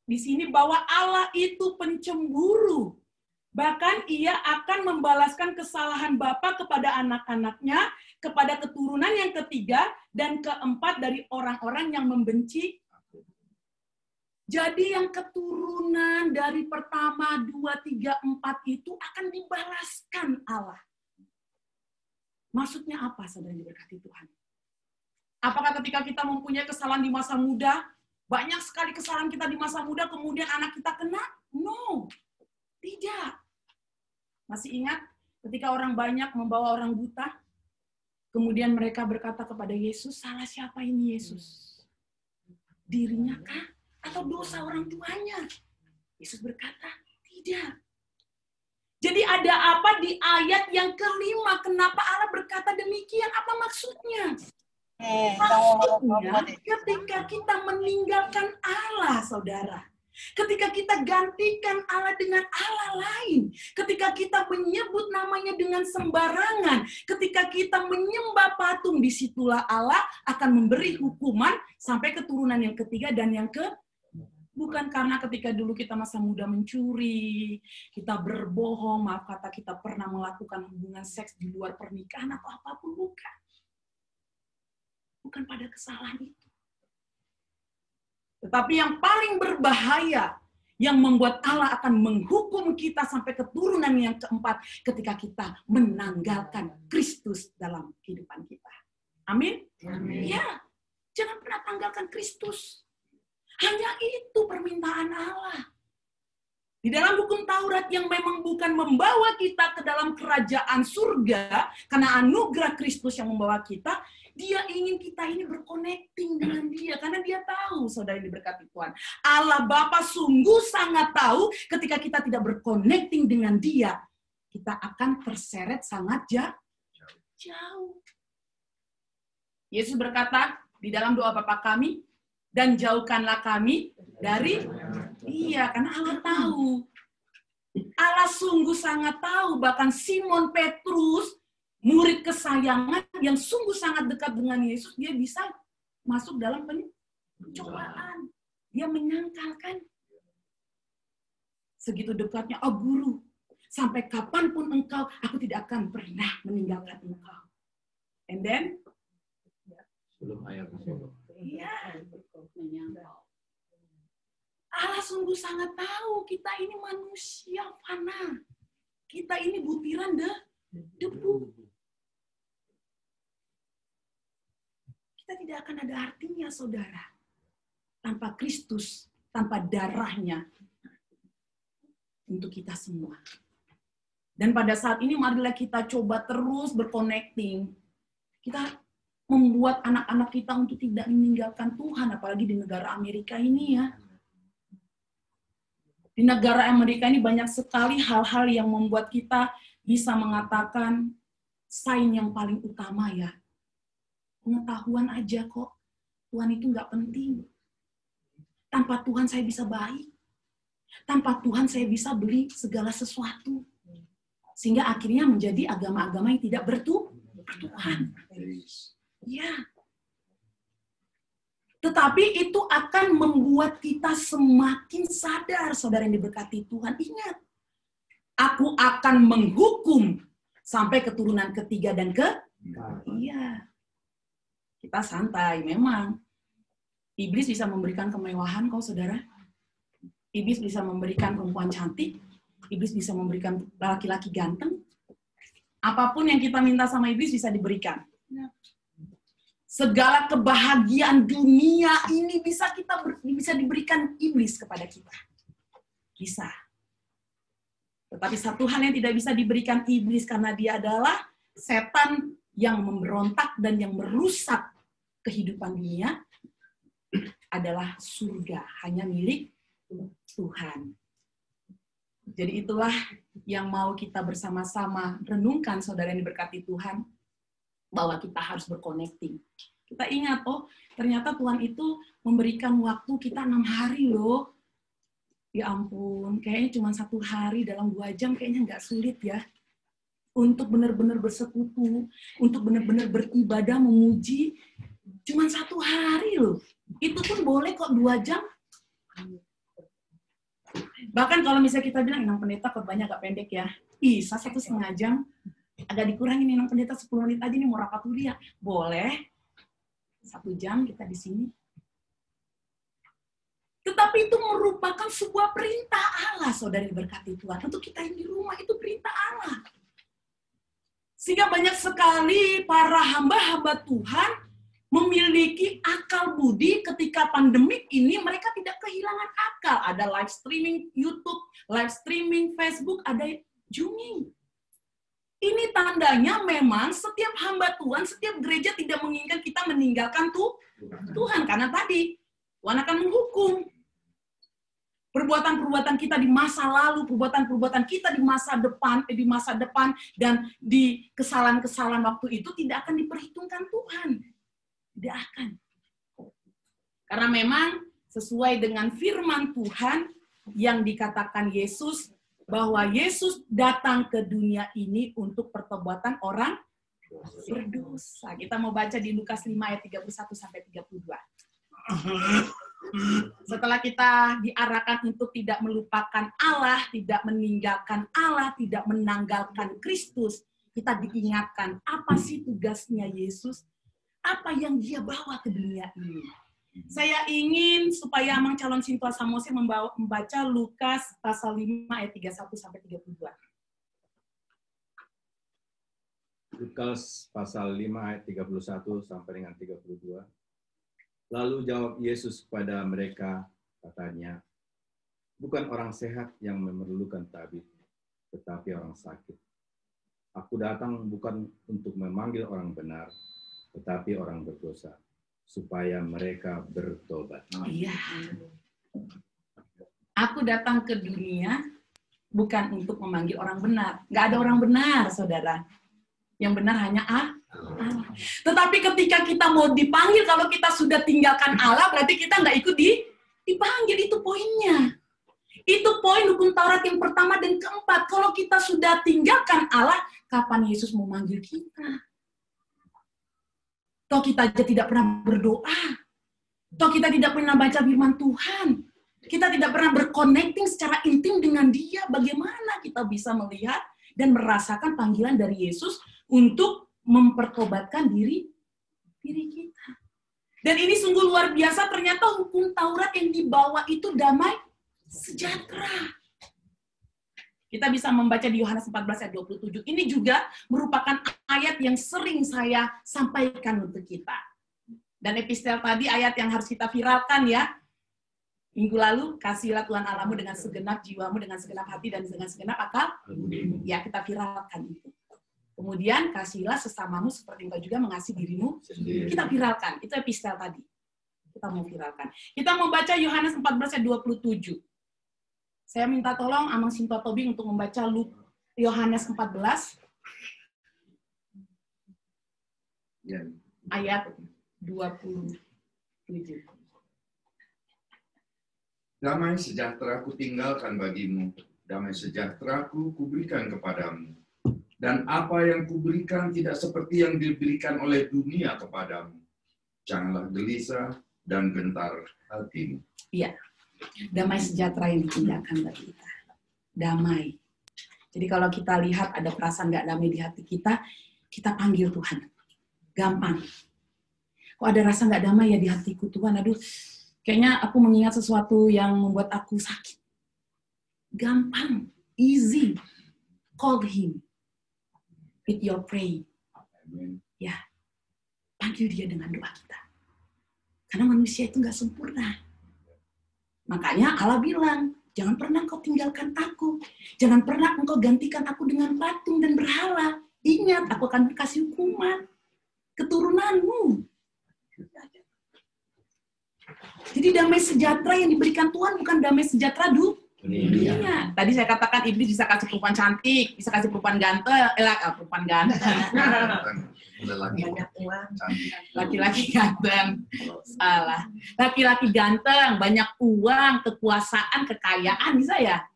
di sini bahwa Allah itu pencemburu. Bahkan ia akan membalaskan kesalahan bapa kepada anak-anaknya, kepada keturunan yang ketiga dan keempat dari orang-orang yang membenci. Jadi yang keturunan dari pertama, 2, 3, 4 itu akan dibalaskan Allah. Maksudnya apa, saudara yang diberkati Tuhan? Apakah ketika kita mempunyai kesalahan di masa muda, banyak sekali kesalahan kita di masa muda, kemudian anak kita kena? No, tidak. Masih ingat ketika orang banyak membawa orang buta, kemudian mereka berkata kepada Yesus, salah siapa ini Yesus? Dirinya kah? Atau dosa orang tuanya? Yesus berkata, tidak. Jadi ada apa di ayat yang kelima? Kenapa Allah berkata demikian? Apa maksudnya? Maksudnya ketika kita meninggalkan Allah, saudara. Ketika kita gantikan Allah dengan Allah lain. Ketika kita menyebut namanya dengan sembarangan. Ketika kita menyembah patung, disitulah Allah akan memberi hukuman sampai keturunan yang ketiga dan yang bukan karena ketika dulu kita masa muda mencuri, kita berbohong, maaf kata kita pernah melakukan hubungan seks di luar pernikahan atau apapun, bukan. Bukan pada kesalahan itu. Tetapi yang paling berbahaya, yang membuat Allah akan menghukum kita sampai keturunan yang keempat ketika kita menanggalkan Kristus dalam kehidupan kita. Amin? Amin. Ya, jangan pernah tanggalkan Kristus. Hanya itu permintaan Allah. Di dalam hukum Taurat yang memang bukan membawa kita ke dalam kerajaan surga, karena anugerah Kristus yang membawa kita, dia ingin kita ini berconnecting dengan dia. Karena dia tahu, saudara yang diberkati Tuhan. Allah Bapa sungguh sangat tahu ketika kita tidak berconnecting dengan dia, kita akan terseret sangat jauh. Yesus berkata di dalam doa Bapa kami, dan jauhkanlah kami dari dia, karena Allah tahu. Allah sungguh sangat tahu, bahkan Simon Petrus, murid kesayangan yang sungguh sangat dekat dengan Yesus, dia bisa masuk dalam pencobaan. Dia menyangkalkan. Segitu dekatnya, oh guru, sampai kapanpun engkau, aku tidak akan pernah meninggalkan engkau. And then, Belum ayat iya. Allah sungguh sangat tahu kita ini manusia fana. Kita ini butiran debu. Kita tidak akan ada artinya, saudara. Tanpa Kristus, tanpa darahnya. Untuk kita semua. Dan pada saat ini marilah kita coba terus berconnecting. Kita membuat anak-anak kita untuk tidak meninggalkan Tuhan, apalagi di negara Amerika ini ya. Di negara Amerika ini banyak sekali hal-hal yang membuat kita bisa mengatakan sign yang paling utama ya. Pengetahuan aja kok. Tuhan itu nggak penting. Tanpa Tuhan saya bisa baik. Tanpa Tuhan saya bisa beli segala sesuatu. Sehingga akhirnya menjadi agama-agama yang tidak bertuhan. Ya. Tetapi itu akan membuat kita semakin sadar, saudara yang diberkati Tuhan. Ingat, aku akan menghukum sampai keturunan ketiga dan Iya. Kita santai, memang. Iblis bisa memberikan kemewahan kok, saudara. Iblis bisa memberikan perempuan cantik. Iblis bisa memberikan laki-laki ganteng. Apapun yang kita minta sama iblis bisa diberikan. Segala kebahagiaan dunia ini bisa diberikan iblis kepada kita. Bisa. Tetapi satu hal yang tidak bisa diberikan iblis karena dia adalah setan yang memberontak dan yang merusak kehidupan dunia adalah surga, hanya milik Tuhan. Jadi itulah yang mau kita bersama-sama renungkan, saudara yang diberkati Tuhan, bahwa kita harus berconnecting. Kita ingat, oh ternyata Tuhan itu memberikan waktu kita 6 hari loh. Ya ampun, kayaknya cuma 1 hari dalam 2 jam kayaknya nggak sulit ya. Untuk benar-benar bersekutu, untuk benar-benar beribadah, memuji, cuma 1 hari loh. Itu pun boleh kok 2 jam. Bahkan kalau misalnya kita bilang, Inang Pendeta khotbahnya agak pendek ya. Bisa 1,5 jam, agak dikurangin Inang Pendeta 10 menit aja nih mau rapat dulu ya. Boleh. 1 jam kita di sini. Tetapi itu merupakan sebuah perintah Allah, saudari berkati Tuhan. Untuk kita yang di rumah, itu perintah Allah. Sehingga banyak sekali para hamba-hamba Tuhan memiliki akal budi ketika pandemik ini, mereka tidak kehilangan akal. Ada live streaming YouTube, live streaming Facebook, ada Zooming. Ini tandanya memang setiap hamba Tuhan, setiap gereja tidak menginginkan kita meninggalkan Tuhan. Karena tadi, Tuhan akan menghukum. Perbuatan-perbuatan kita di masa lalu, perbuatan-perbuatan kita di masa depan, dan di kesalahan-kesalahan waktu itu tidak akan diperhitungkan Tuhan. Tidak akan. Karena memang sesuai dengan firman Tuhan yang dikatakan Yesus, bahwa Yesus datang ke dunia ini untuk pertobatan orang berdosa. Kita mau baca di Lukas 5 ayat 31-32. Setelah kita diarahkan untuk tidak melupakan Allah, tidak meninggalkan Allah, tidak menanggalkan Kristus, kita diingatkan apa sih tugasnya Yesus, apa yang dia bawa ke dunia ini. Saya ingin supaya Amang Calon Sintua Samosir membaca Lukas pasal 5 ayat 31-32. Lukas pasal 5 ayat 31 sampai dengan 32. Lalu jawab Yesus kepada mereka, katanya, bukan orang sehat yang memerlukan tabib, tetapi orang sakit. Aku datang bukan untuk memanggil orang benar, tetapi orang berdosa, supaya mereka bertobat. Iya. Aku datang ke dunia bukan untuk memanggil orang benar. Nggak ada orang benar, saudara. Yang benar hanya Allah. Tetapi ketika kita mau dipanggil, kalau kita sudah tinggalkan Allah, berarti kita nggak ikut dipanggil. Itu poinnya. Itu poin hukum Taurat yang pertama dan keempat. Kalau kita sudah tinggalkan Allah, kapan Yesus mau manggil kita? Toh kita aja tidak pernah berdoa. Toh kita tidak pernah baca firman Tuhan. Kita tidak pernah berconnecting secara intim dengan Dia. Bagaimana kita bisa melihat dan merasakan panggilan dari Yesus untuk mempertobatkan diri kita. Dan ini sungguh luar biasa, ternyata hukum Taurat yang dibawa itu damai sejahtera. Kita bisa membaca di Yohanes 14 ayat 27. Ini juga merupakan ayat yang sering saya sampaikan untuk kita. Dan epistel tadi ayat yang harus kita viralkan ya. Minggu lalu, kasihilah Tuhan Allahmu dengan segenap jiwamu, dengan segenap hati, dan dengan segenap akal. Ya, kita viralkan itu. Kemudian, kasihilah sesamamu seperti engkau juga mengasihi dirimu. Kita viralkan. Itu epistel tadi. Kita mau viralkan. Kita mau baca Yohanes 14 ayat 27. Saya minta tolong Amang Sintua Tobing untuk membaca Yohanes 14 ayat 27. Damai sejahtera ku tinggalkan bagimu, damai sejahtera ku kuberikan kepadamu. Dan apa yang kuberikan tidak seperti yang diberikan oleh dunia kepadamu. Janganlah gelisah dan gentar hatimu. Iya. Damai sejahtera yang ditinggalkan bagi kita. Damai. Jadi kalau kita lihat ada perasaan nggak damai di hati kita, kita panggil Tuhan. Gampang. Kok ada rasa nggak damai ya di hatiku Tuhan? Aduh, kayaknya aku mengingat sesuatu yang membuat aku sakit. Gampang. Easy. Call Him. With your prayer. Ya. Panggil Dia dengan doa kita. Karena manusia itu nggak sempurna. Makanya Allah bilang, jangan pernah engkau tinggalkan aku. Jangan pernah engkau gantikan aku dengan patung dan berhala. Ingat, aku akan kasih hukuman keturunanmu. Jadi damai sejahtera yang diberikan Tuhan bukan damai sejahtera Iya. Tadi saya katakan iblis bisa kasih perempuan cantik, bisa kasih perempuan ganteng, perempuan ganteng. Banyak uang. Laki-laki ganteng. Salah. Laki-laki ganteng, banyak uang, kekuasaan, kekayaan, bisa ya?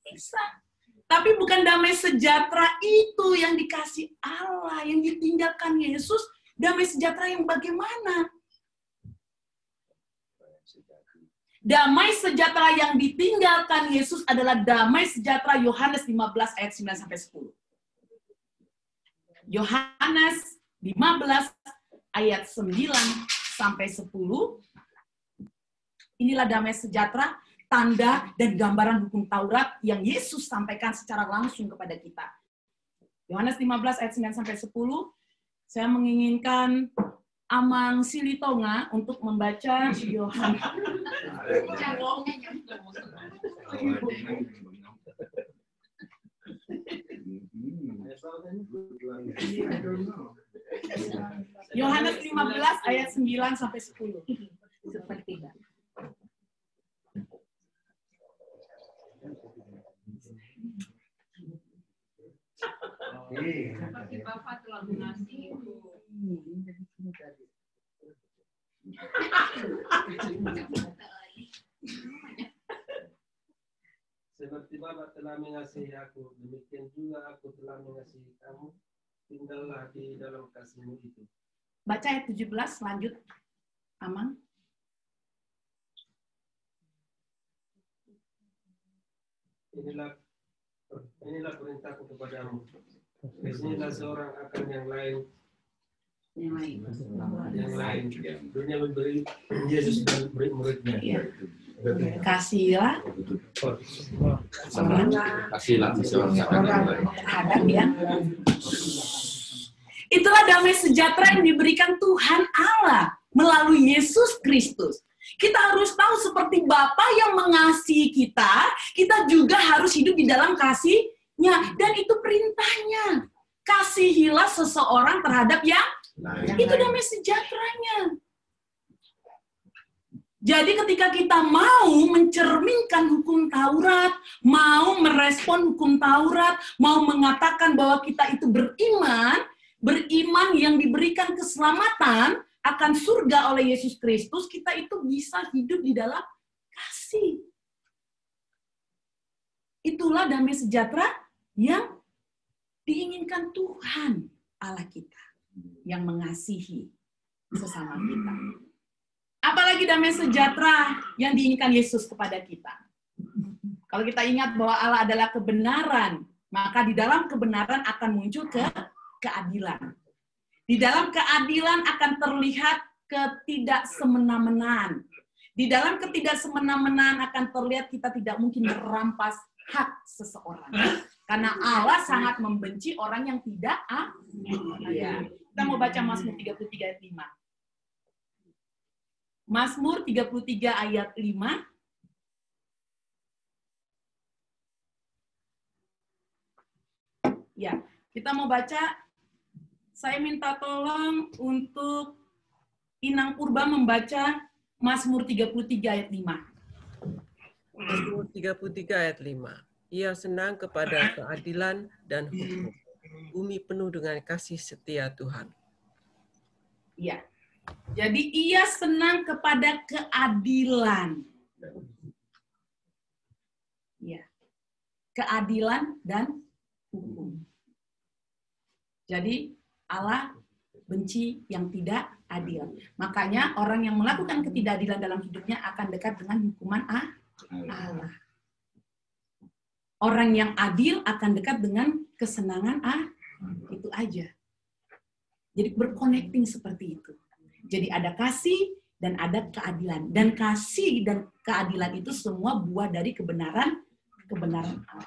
Bisa. Tapi bukan damai sejahtera itu yang dikasih Allah, yang ditinggalkan Yesus. Damai sejahtera yang bagaimana? Damai sejahtera yang ditinggalkan Yesus adalah damai sejahtera Yohanes 15 ayat 9 sampai 10. Yohanes 15 ayat 9 sampai 10. Inilah damai sejahtera, tanda dan gambaran hukum Taurat yang Yesus sampaikan secara langsung kepada kita. Yohanes 15 ayat 9 sampai 10. Saya menginginkan Amang Silitonga untuk membaca Yohanes. Yohanes 15 ayat 9 sampai 10. Seperti itu. Seperti Bapak telah mengasihi Seperti Bapa telah mengasihi aku, demikian juga aku telah mengasihi kamu. Tinggallah di dalam kasih-Mu itu. Baca ayat 17, lanjut. Amang. Inilah perintahku kepadamu. Kesinilah seorang akan yang lain. Yang lain. Dunia memberi Yesus dan murid-muridnya. Ya. Kasihlah Kasihlah orang terhadap yang itulah damai sejahtera yang diberikan Tuhan Allah melalui Yesus Kristus. Kita harus tahu seperti Bapa yang mengasihi kita, kita juga harus hidup di dalam kasih-Nya. Dan itu perintahnya. Kasihilah seseorang terhadap yang itu damai sejahteranya. Jadi ketika kita mau mencerminkan hukum Taurat, mau merespon hukum Taurat, mau mengatakan bahwa kita itu beriman yang diberikan keselamatan akan surga oleh Yesus Kristus, kita itu bisa hidup di dalam kasih. Itulah damai sejahtera yang diinginkan Tuhan Allah kita, yang mengasihi sesama kita. Apalagi damai sejahtera yang diinginkan Yesus kepada kita. Kalau kita ingat bahwa Allah adalah kebenaran, maka di dalam kebenaran akan muncul keadilan. Di dalam keadilan akan terlihat ketidaksemena-menaan. Di dalam ketidaksemena-menaan akan terlihat kita tidak mungkin merampas hak seseorang. Karena Allah sangat membenci orang yang tidak adil. Kita mau baca Mazmur 33 ayat 5. Mazmur 33 ayat 5. Ya, kita mau baca. Saya minta tolong untuk Inang Purba membaca Mazmur 33 ayat 5. Mazmur 33 ayat 5. Ia senang kepada keadilan dan hukum. Bumi penuh dengan kasih setia Tuhan. Ya. Jadi ia senang kepada keadilan. Ya. Keadilan dan hukum. Jadi Allah benci yang tidak adil. Makanya orang yang melakukan ketidakadilan dalam hidupnya akan dekat dengan hukuman Allah. Orang yang adil akan dekat dengan kesenangan itu aja. Jadi berconnecting seperti itu. Jadi ada kasih dan ada keadilan. Dan kasih dan keadilan itu semua buah dari kebenaran Allah.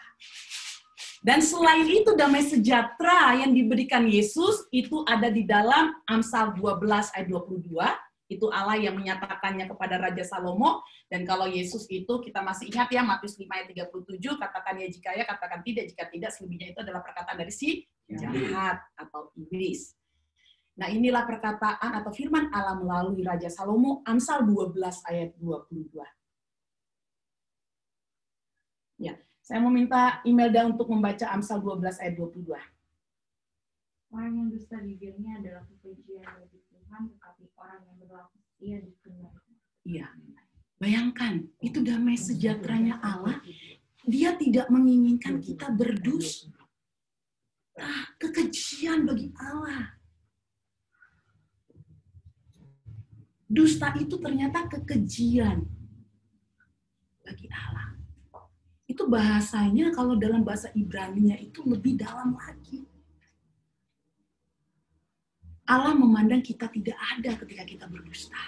Dan selain itu damai sejahtera yang diberikan Yesus itu ada di dalam Amsal 12 ayat 22. Itu Allah yang menyatakannya kepada Raja Salomo. Dan kalau Yesus itu kita masih ingat ya Matius 5 ayat 37, katakan ya jika ya, katakan tidak, jika tidak selebihnya itu adalah perkataan dari si jahat atau iblis. Nah inilah perkataan atau firman Allah melalui Raja Salomo, Amsal 12 ayat 22. Saya mau minta Imelda untuk membaca Amsal 12 ayat 22. Orang yang dusta bibirnya adalah kekejian bagi Tuhan, tetapi orang yang berlaku setia dikenal. Iya. Bayangkan, itu damai sejahteranya Allah. Dia tidak menginginkan kita berdusta. Kekejian bagi Allah. Dusta itu ternyata kekejian bagi Allah. Itu bahasanya kalau dalam bahasa Ibrani-nya itu lebih dalam lagi. Allah memandang kita tidak ada ketika kita berdusta.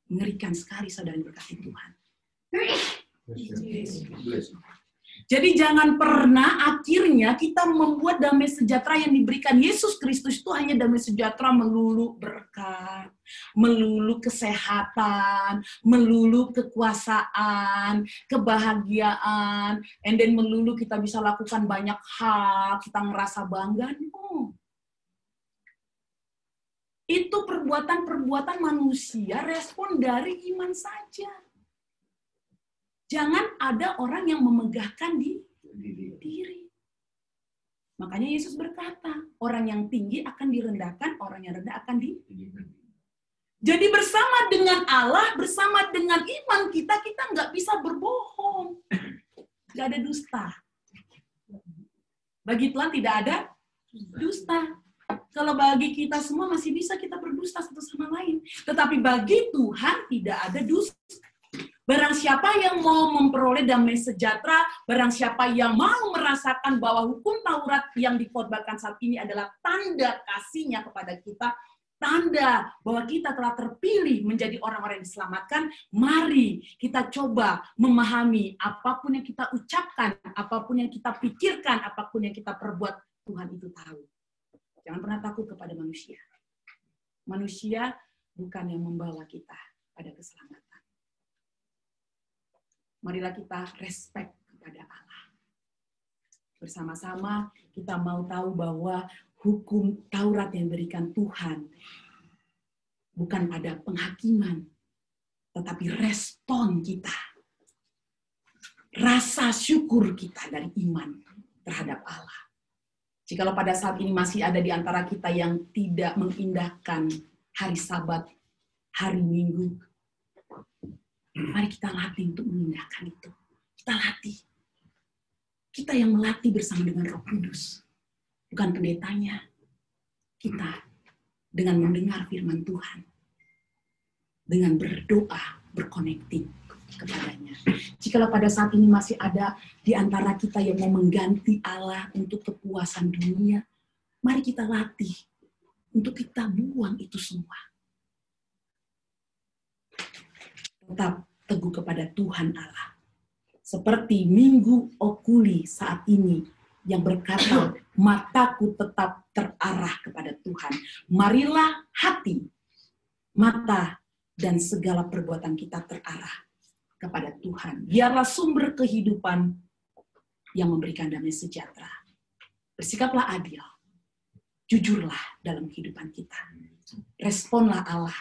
Mengerikan sekali saudara yang berkati Tuhan. Jadi jangan pernah akhirnya kita membuat damai sejahtera yang diberikan Yesus Kristus itu hanya damai sejahtera melulu berkat, melulu kesehatan, melulu kekuasaan, kebahagiaan, and then melulu kita bisa lakukan banyak hal, kita ngerasa bangga. No. Itu perbuatan-perbuatan manusia, respon dari iman saja. Jangan ada orang yang memegahkan diri. Makanya Yesus berkata, orang yang tinggi akan direndahkan, orang yang rendah akan Jadi bersama dengan Allah, bersama dengan iman kita nggak bisa berbohong. Nggak ada dusta. Bagi Tuhan tidak ada dusta. Kalau bagi kita semua masih bisa kita berdusta satu sama lain. Tetapi bagi Tuhan tidak ada dusta. Barang siapa yang mau memperoleh damai sejahtera, barang siapa yang mau merasakan bahwa hukum Taurat yang dikhotbahkan saat ini adalah tanda kasih-Nya kepada kita, tanda bahwa kita telah terpilih menjadi orang-orang yang diselamatkan, mari kita coba memahami apapun yang kita ucapkan, apapun yang kita pikirkan, apapun yang kita perbuat, Tuhan itu tahu. Jangan pernah takut kepada manusia. Manusia bukan yang membawa kita pada keselamatan. Marilah kita respect kepada Allah. Bersama-sama kita mau tahu bahwa hukum Taurat yang diberikan Tuhan bukan pada penghakiman, tetapi respon kita. Rasa syukur kita dari iman terhadap Allah. Jikalau pada saat ini masih ada di antara kita yang tidak mengindahkan hari Sabat, hari Minggu, mari kita latih untuk mengindahkan itu. Kita latih. Kita yang melatih bersama dengan Roh Kudus. Bukan pendetanya. Kita dengan mendengar firman Tuhan. Dengan berdoa, berkonektif kepadanya. Jikalau pada saat ini masih ada di antara kita yang mau mengganti Allah untuk kepuasan dunia, mari kita latih untuk kita buang itu semua. Tetap teguh kepada Tuhan Allah. Seperti Minggu Okuli saat ini yang berkata, mataku tetap terarah kepada Tuhan. Marilah hati, mata, dan segala perbuatan kita terarah kepada Tuhan. Biarlah sumber kehidupan yang memberikan damai sejahtera. Bersikaplah adil. Jujurlah dalam kehidupan kita. Responlah Allah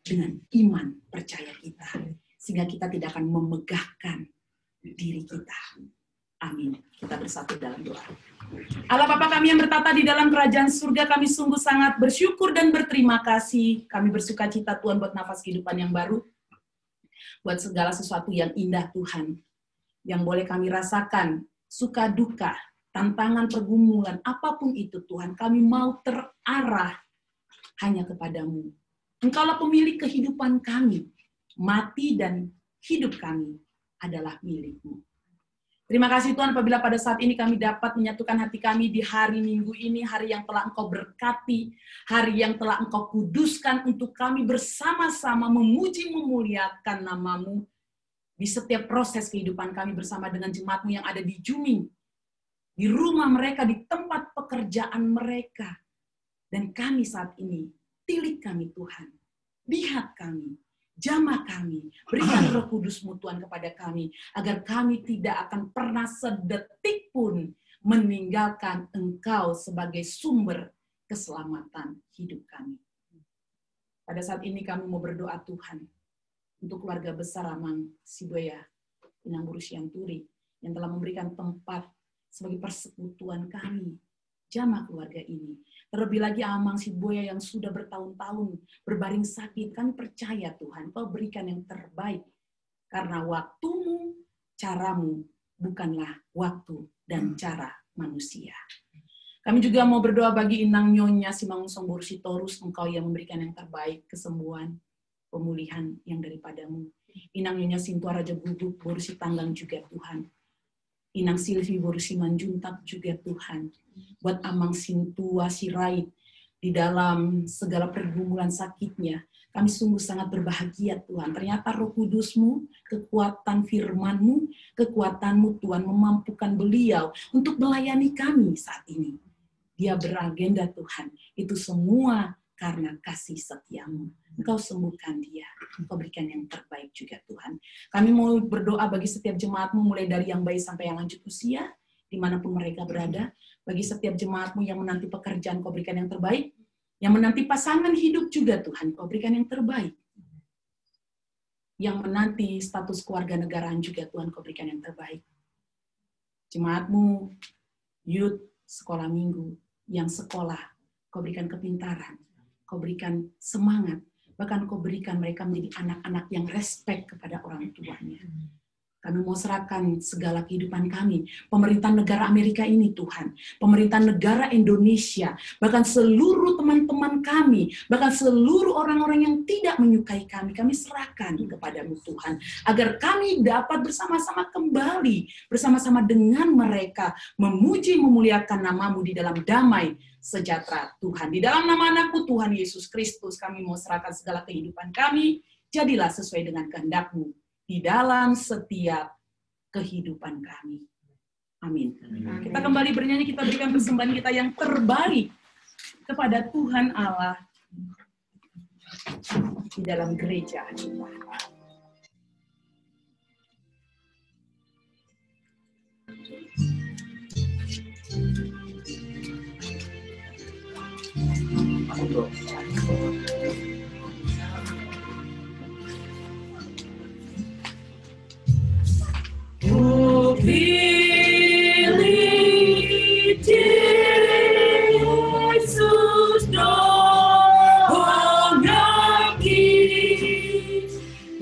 dengan iman percaya kita, sehingga kita tidak akan memegahkan diri kita. Amin. Kita bersatu dalam doa. Allah Bapa kami yang bertata di dalam kerajaan surga, kami sungguh sangat bersyukur dan berterima kasih. Kami bersuka cita Tuhan buat nafas kehidupan yang baru, buat segala sesuatu yang indah Tuhan, yang boleh kami rasakan, suka duka, tantangan, pergumulan, apapun itu Tuhan, kami mau terarah hanya kepadamu. Engkaulah pemilik kehidupan kami. Mati dan hidup kami adalah milik-Mu. Terima kasih Tuhan apabila pada saat ini kami dapat menyatukan hati kami di hari Minggu ini, hari yang telah Engkau berkati, hari yang telah Engkau kuduskan untuk kami bersama-sama memuji memuliakan nama-Mu di setiap proses kehidupan kami bersama dengan jemaat-Mu yang ada di Juming, di rumah mereka, di tempat pekerjaan mereka. Dan kami saat ini, tilik kami Tuhan, lihat kami, jamah kami, berikan Roh Kudus-Mu Tuhan kepada kami, agar kami tidak akan pernah sedetik pun meninggalkan Engkau sebagai sumber keselamatan hidup kami. Pada saat ini kami mau berdoa Tuhan, untuk keluarga besar Amang Sidoya, Inang Guru Sianturi, yang telah memberikan tempat sebagai persekutuan kami, jamaah keluarga ini. Terlebih lagi Amang Siboya yang sudah bertahun-tahun berbaring sakit, kami percaya Tuhan, Kau berikan yang terbaik. Karena waktumu, caramu, bukanlah waktu dan cara manusia. Kami juga mau berdoa bagi Inang Nyonya Simangunsong Borsitorus, Engkau yang memberikan yang terbaik, kesembuhan, pemulihan yang daripadamu. Inang Nyonya Sintua Raja Guguk Borsi Tanggang juga Tuhan. Inang Silvi Borsi Manjuntak juga Tuhan. Buat Amang Sintua Sirait di dalam segala pergumulan sakitnya, kami sungguh sangat berbahagia Tuhan. Ternyata Roh Kudus-Mu, kekuatan firman-Mu, kekuatan-Mu Tuhan memampukan beliau untuk melayani kami saat ini. Dia beragenda Tuhan, itu semua karena kasih setia-Mu. Engkau sembuhkan dia, Engkau berikan yang terbaik juga Tuhan. Kami mau berdoa bagi setiap jemaat-Mu, mulai dari yang baik sampai yang lanjut usia, dimanapun mereka berada. Bagi setiap jemaat-Mu yang menanti pekerjaan, Kau berikan yang terbaik. Yang menanti pasangan hidup juga Tuhan, Kau berikan yang terbaik. Yang menanti status keluarga negaraan juga Tuhan, Kau berikan yang terbaik. Jemaat-Mu, youth, sekolah minggu, yang sekolah, Kau berikan kepintaran, Kau berikan semangat, bahkan Kau berikan mereka menjadi anak-anak yang respect kepada orang tuanya. Kami mau serahkan segala kehidupan kami, pemerintah negara Amerika ini Tuhan, pemerintah negara Indonesia, bahkan seluruh teman-teman kami, bahkan seluruh orang-orang yang tidak menyukai kami serahkan kepada-Mu Tuhan, agar kami dapat bersama-sama kembali, bersama-sama dengan mereka, memuji, memuliakan nama-Mu di dalam damai sejahtera Tuhan. Di dalam nama anak-Mu Tuhan Yesus Kristus, kami mau serahkan segala kehidupan kami, jadilah sesuai dengan kehendak-Mu di dalam setiap kehidupan kami. Amin. Kita kembali bernyanyi, kita berikan persembahan kita yang terbaik kepada Tuhan Allah di dalam gereja kita. Oh, pilih Yesus dong lagi,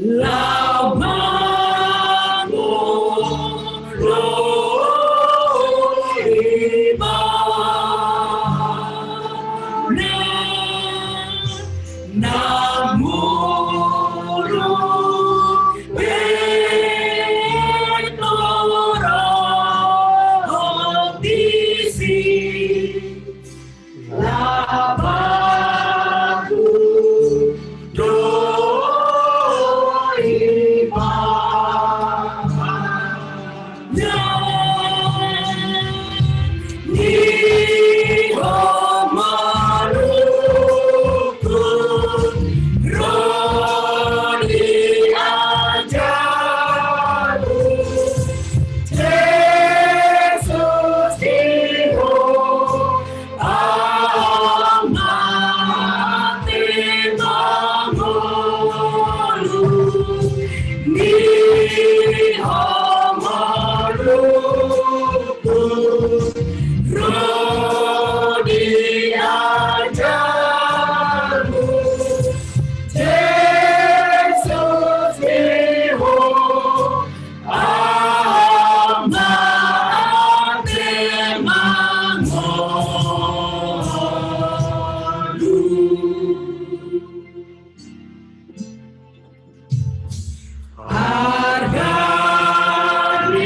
lau bangun roh ibadah, namuru bertorah disi, labaku doa ibadah, ni homaruku rodi ajaru, Yesus diho amate mangolu, ni homaruku rodi ajaru, Yesus diho amate mangolu.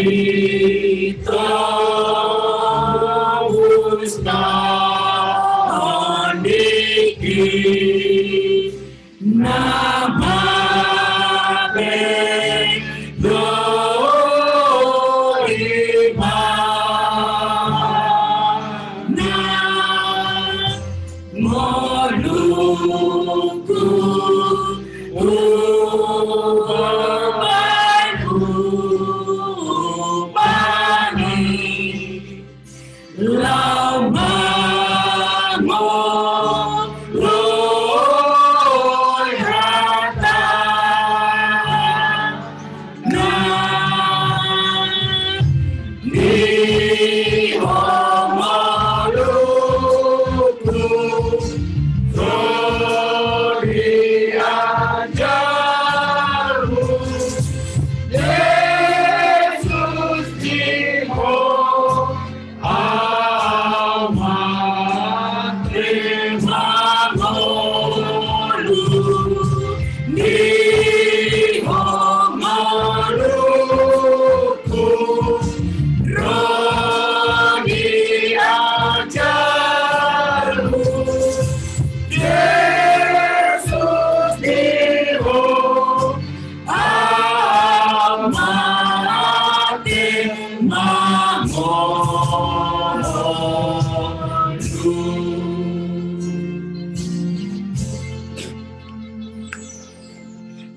Arganito Andiki nama doimana moluku ubani lama moloi hata na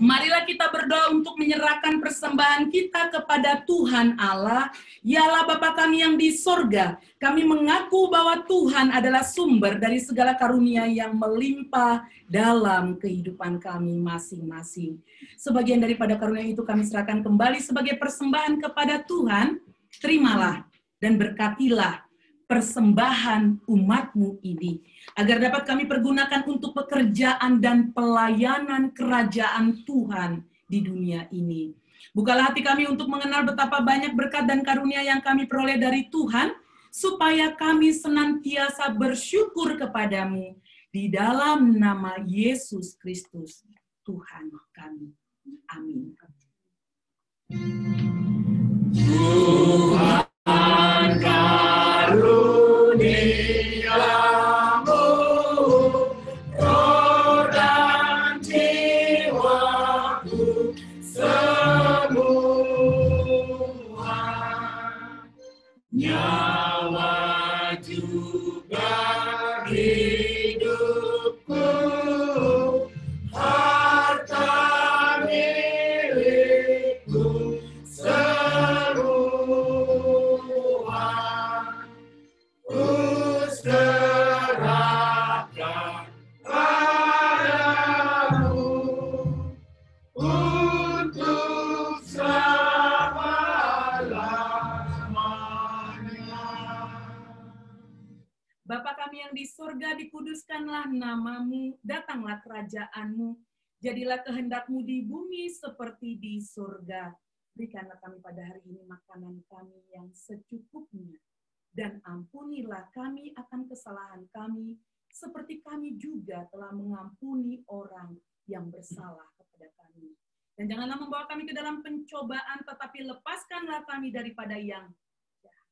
Marilah kita berdoa untuk menyerahkan persembahan kita kepada Tuhan Allah. Ya Allah Bapa kami yang di sorga, kami mengaku bahwa Tuhan adalah sumber dari segala karunia yang melimpah dalam kehidupan kami masing-masing. Sebagian daripada karunia itu kami serahkan kembali sebagai persembahan kepada Tuhan. Terimalah dan berkatilah persembahan umat-Mu ini, agar dapat kami pergunakan untuk pekerjaan dan pelayanan kerajaan Tuhan di dunia ini. Bukalah hati kami untuk mengenal betapa banyak berkat dan karunia yang kami peroleh dari Tuhan, supaya kami senantiasa bersyukur kepadamu di dalam nama Yesus Kristus, Tuhan kami. Amin. Tuhan karuniamu, roh dan jiwaku semua, nyawa juga hidupku, harta milikku semua. Serahkan padamu untuk selama-lamanya. Bapa kami yang di surga, dikuduskanlah namamu, datanglah kerajaanmu, jadilah kehendak-Mu di bumi seperti di surga. Berikanlah kami pada hari ini makanan kami yang secukupnya, dan ampunilah kami akan kesalahan kami, seperti kami juga telah mengampuni orang yang bersalah kepada kami. Dan janganlah membawa kami ke dalam pencobaan, tetapi lepaskanlah kami daripada yang jahat.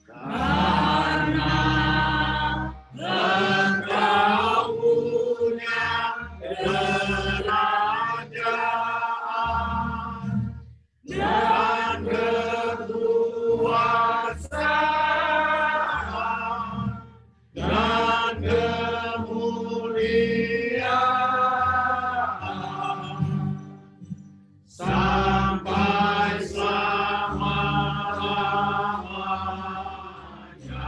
Karena Engkau punya kerajaan dan kekuasaan dan kemuliaan sampai selama-lamanya.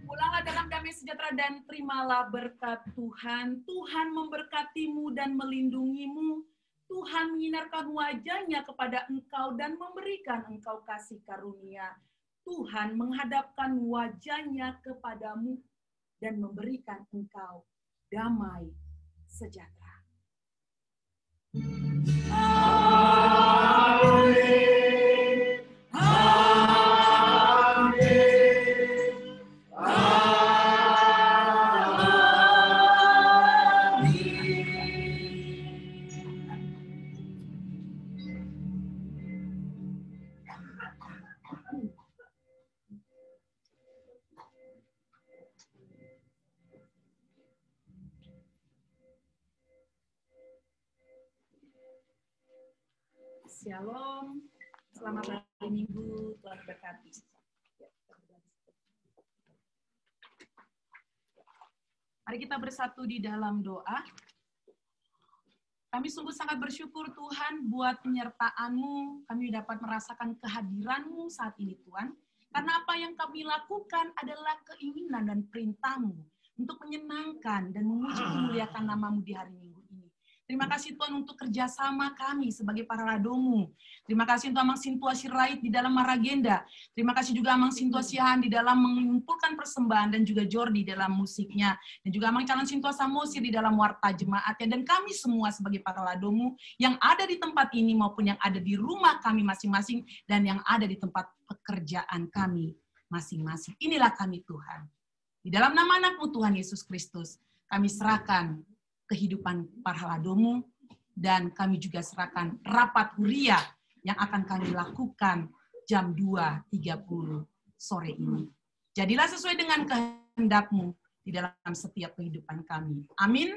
Pulanglah dalam damai sejahtera dan terimalah berkat Tuhan. Tuhan memberkatimu dan melindungimu. Tuhan menyinarkan wajah-Nya kepada engkau dan memberikan engkau kasih karunia. Tuhan menghadapkan wajah-Nya kepadamu dan memberikan engkau damai sejahtera. Amin. Amin. Shalom, selamat hari Minggu, Tuhan berkati. Mari kita bersatu di dalam doa. Kami sungguh sangat bersyukur Tuhan buat penyertaan-Mu, kami dapat merasakan kehadiran-Mu saat ini Tuhan. Karena apa yang kami lakukan adalah keinginan dan perintah-Mu untuk menyenangkan dan memuji memuliakan nama-Mu di hari Minggu ini. Terima kasih Tuhan untuk kerjasama kami sebagai para radomu. Terima kasih untuk Amang Sintua Sirait di dalam Maragenda. Terima kasih juga Amang Sintua Siahan di dalam mengumpulkan persembahan dan juga Jordi dalam musiknya. Dan juga Amang Calon Sintua Samosir di dalam warta jemaatnya. Dan kami semua sebagai para radomu yang ada di tempat ini maupun yang ada di rumah kami masing-masing dan yang ada di tempat pekerjaan kami masing-masing. Inilah kami Tuhan. Di dalam nama anak-Mu Tuhan Yesus Kristus, kami serahkan kehidupan para radomu, dan kami juga serahkan rapat huria yang akan kami lakukan jam 2.30 sore ini. Jadilah sesuai dengan kehendak-Mu di dalam setiap kehidupan kami. Amin.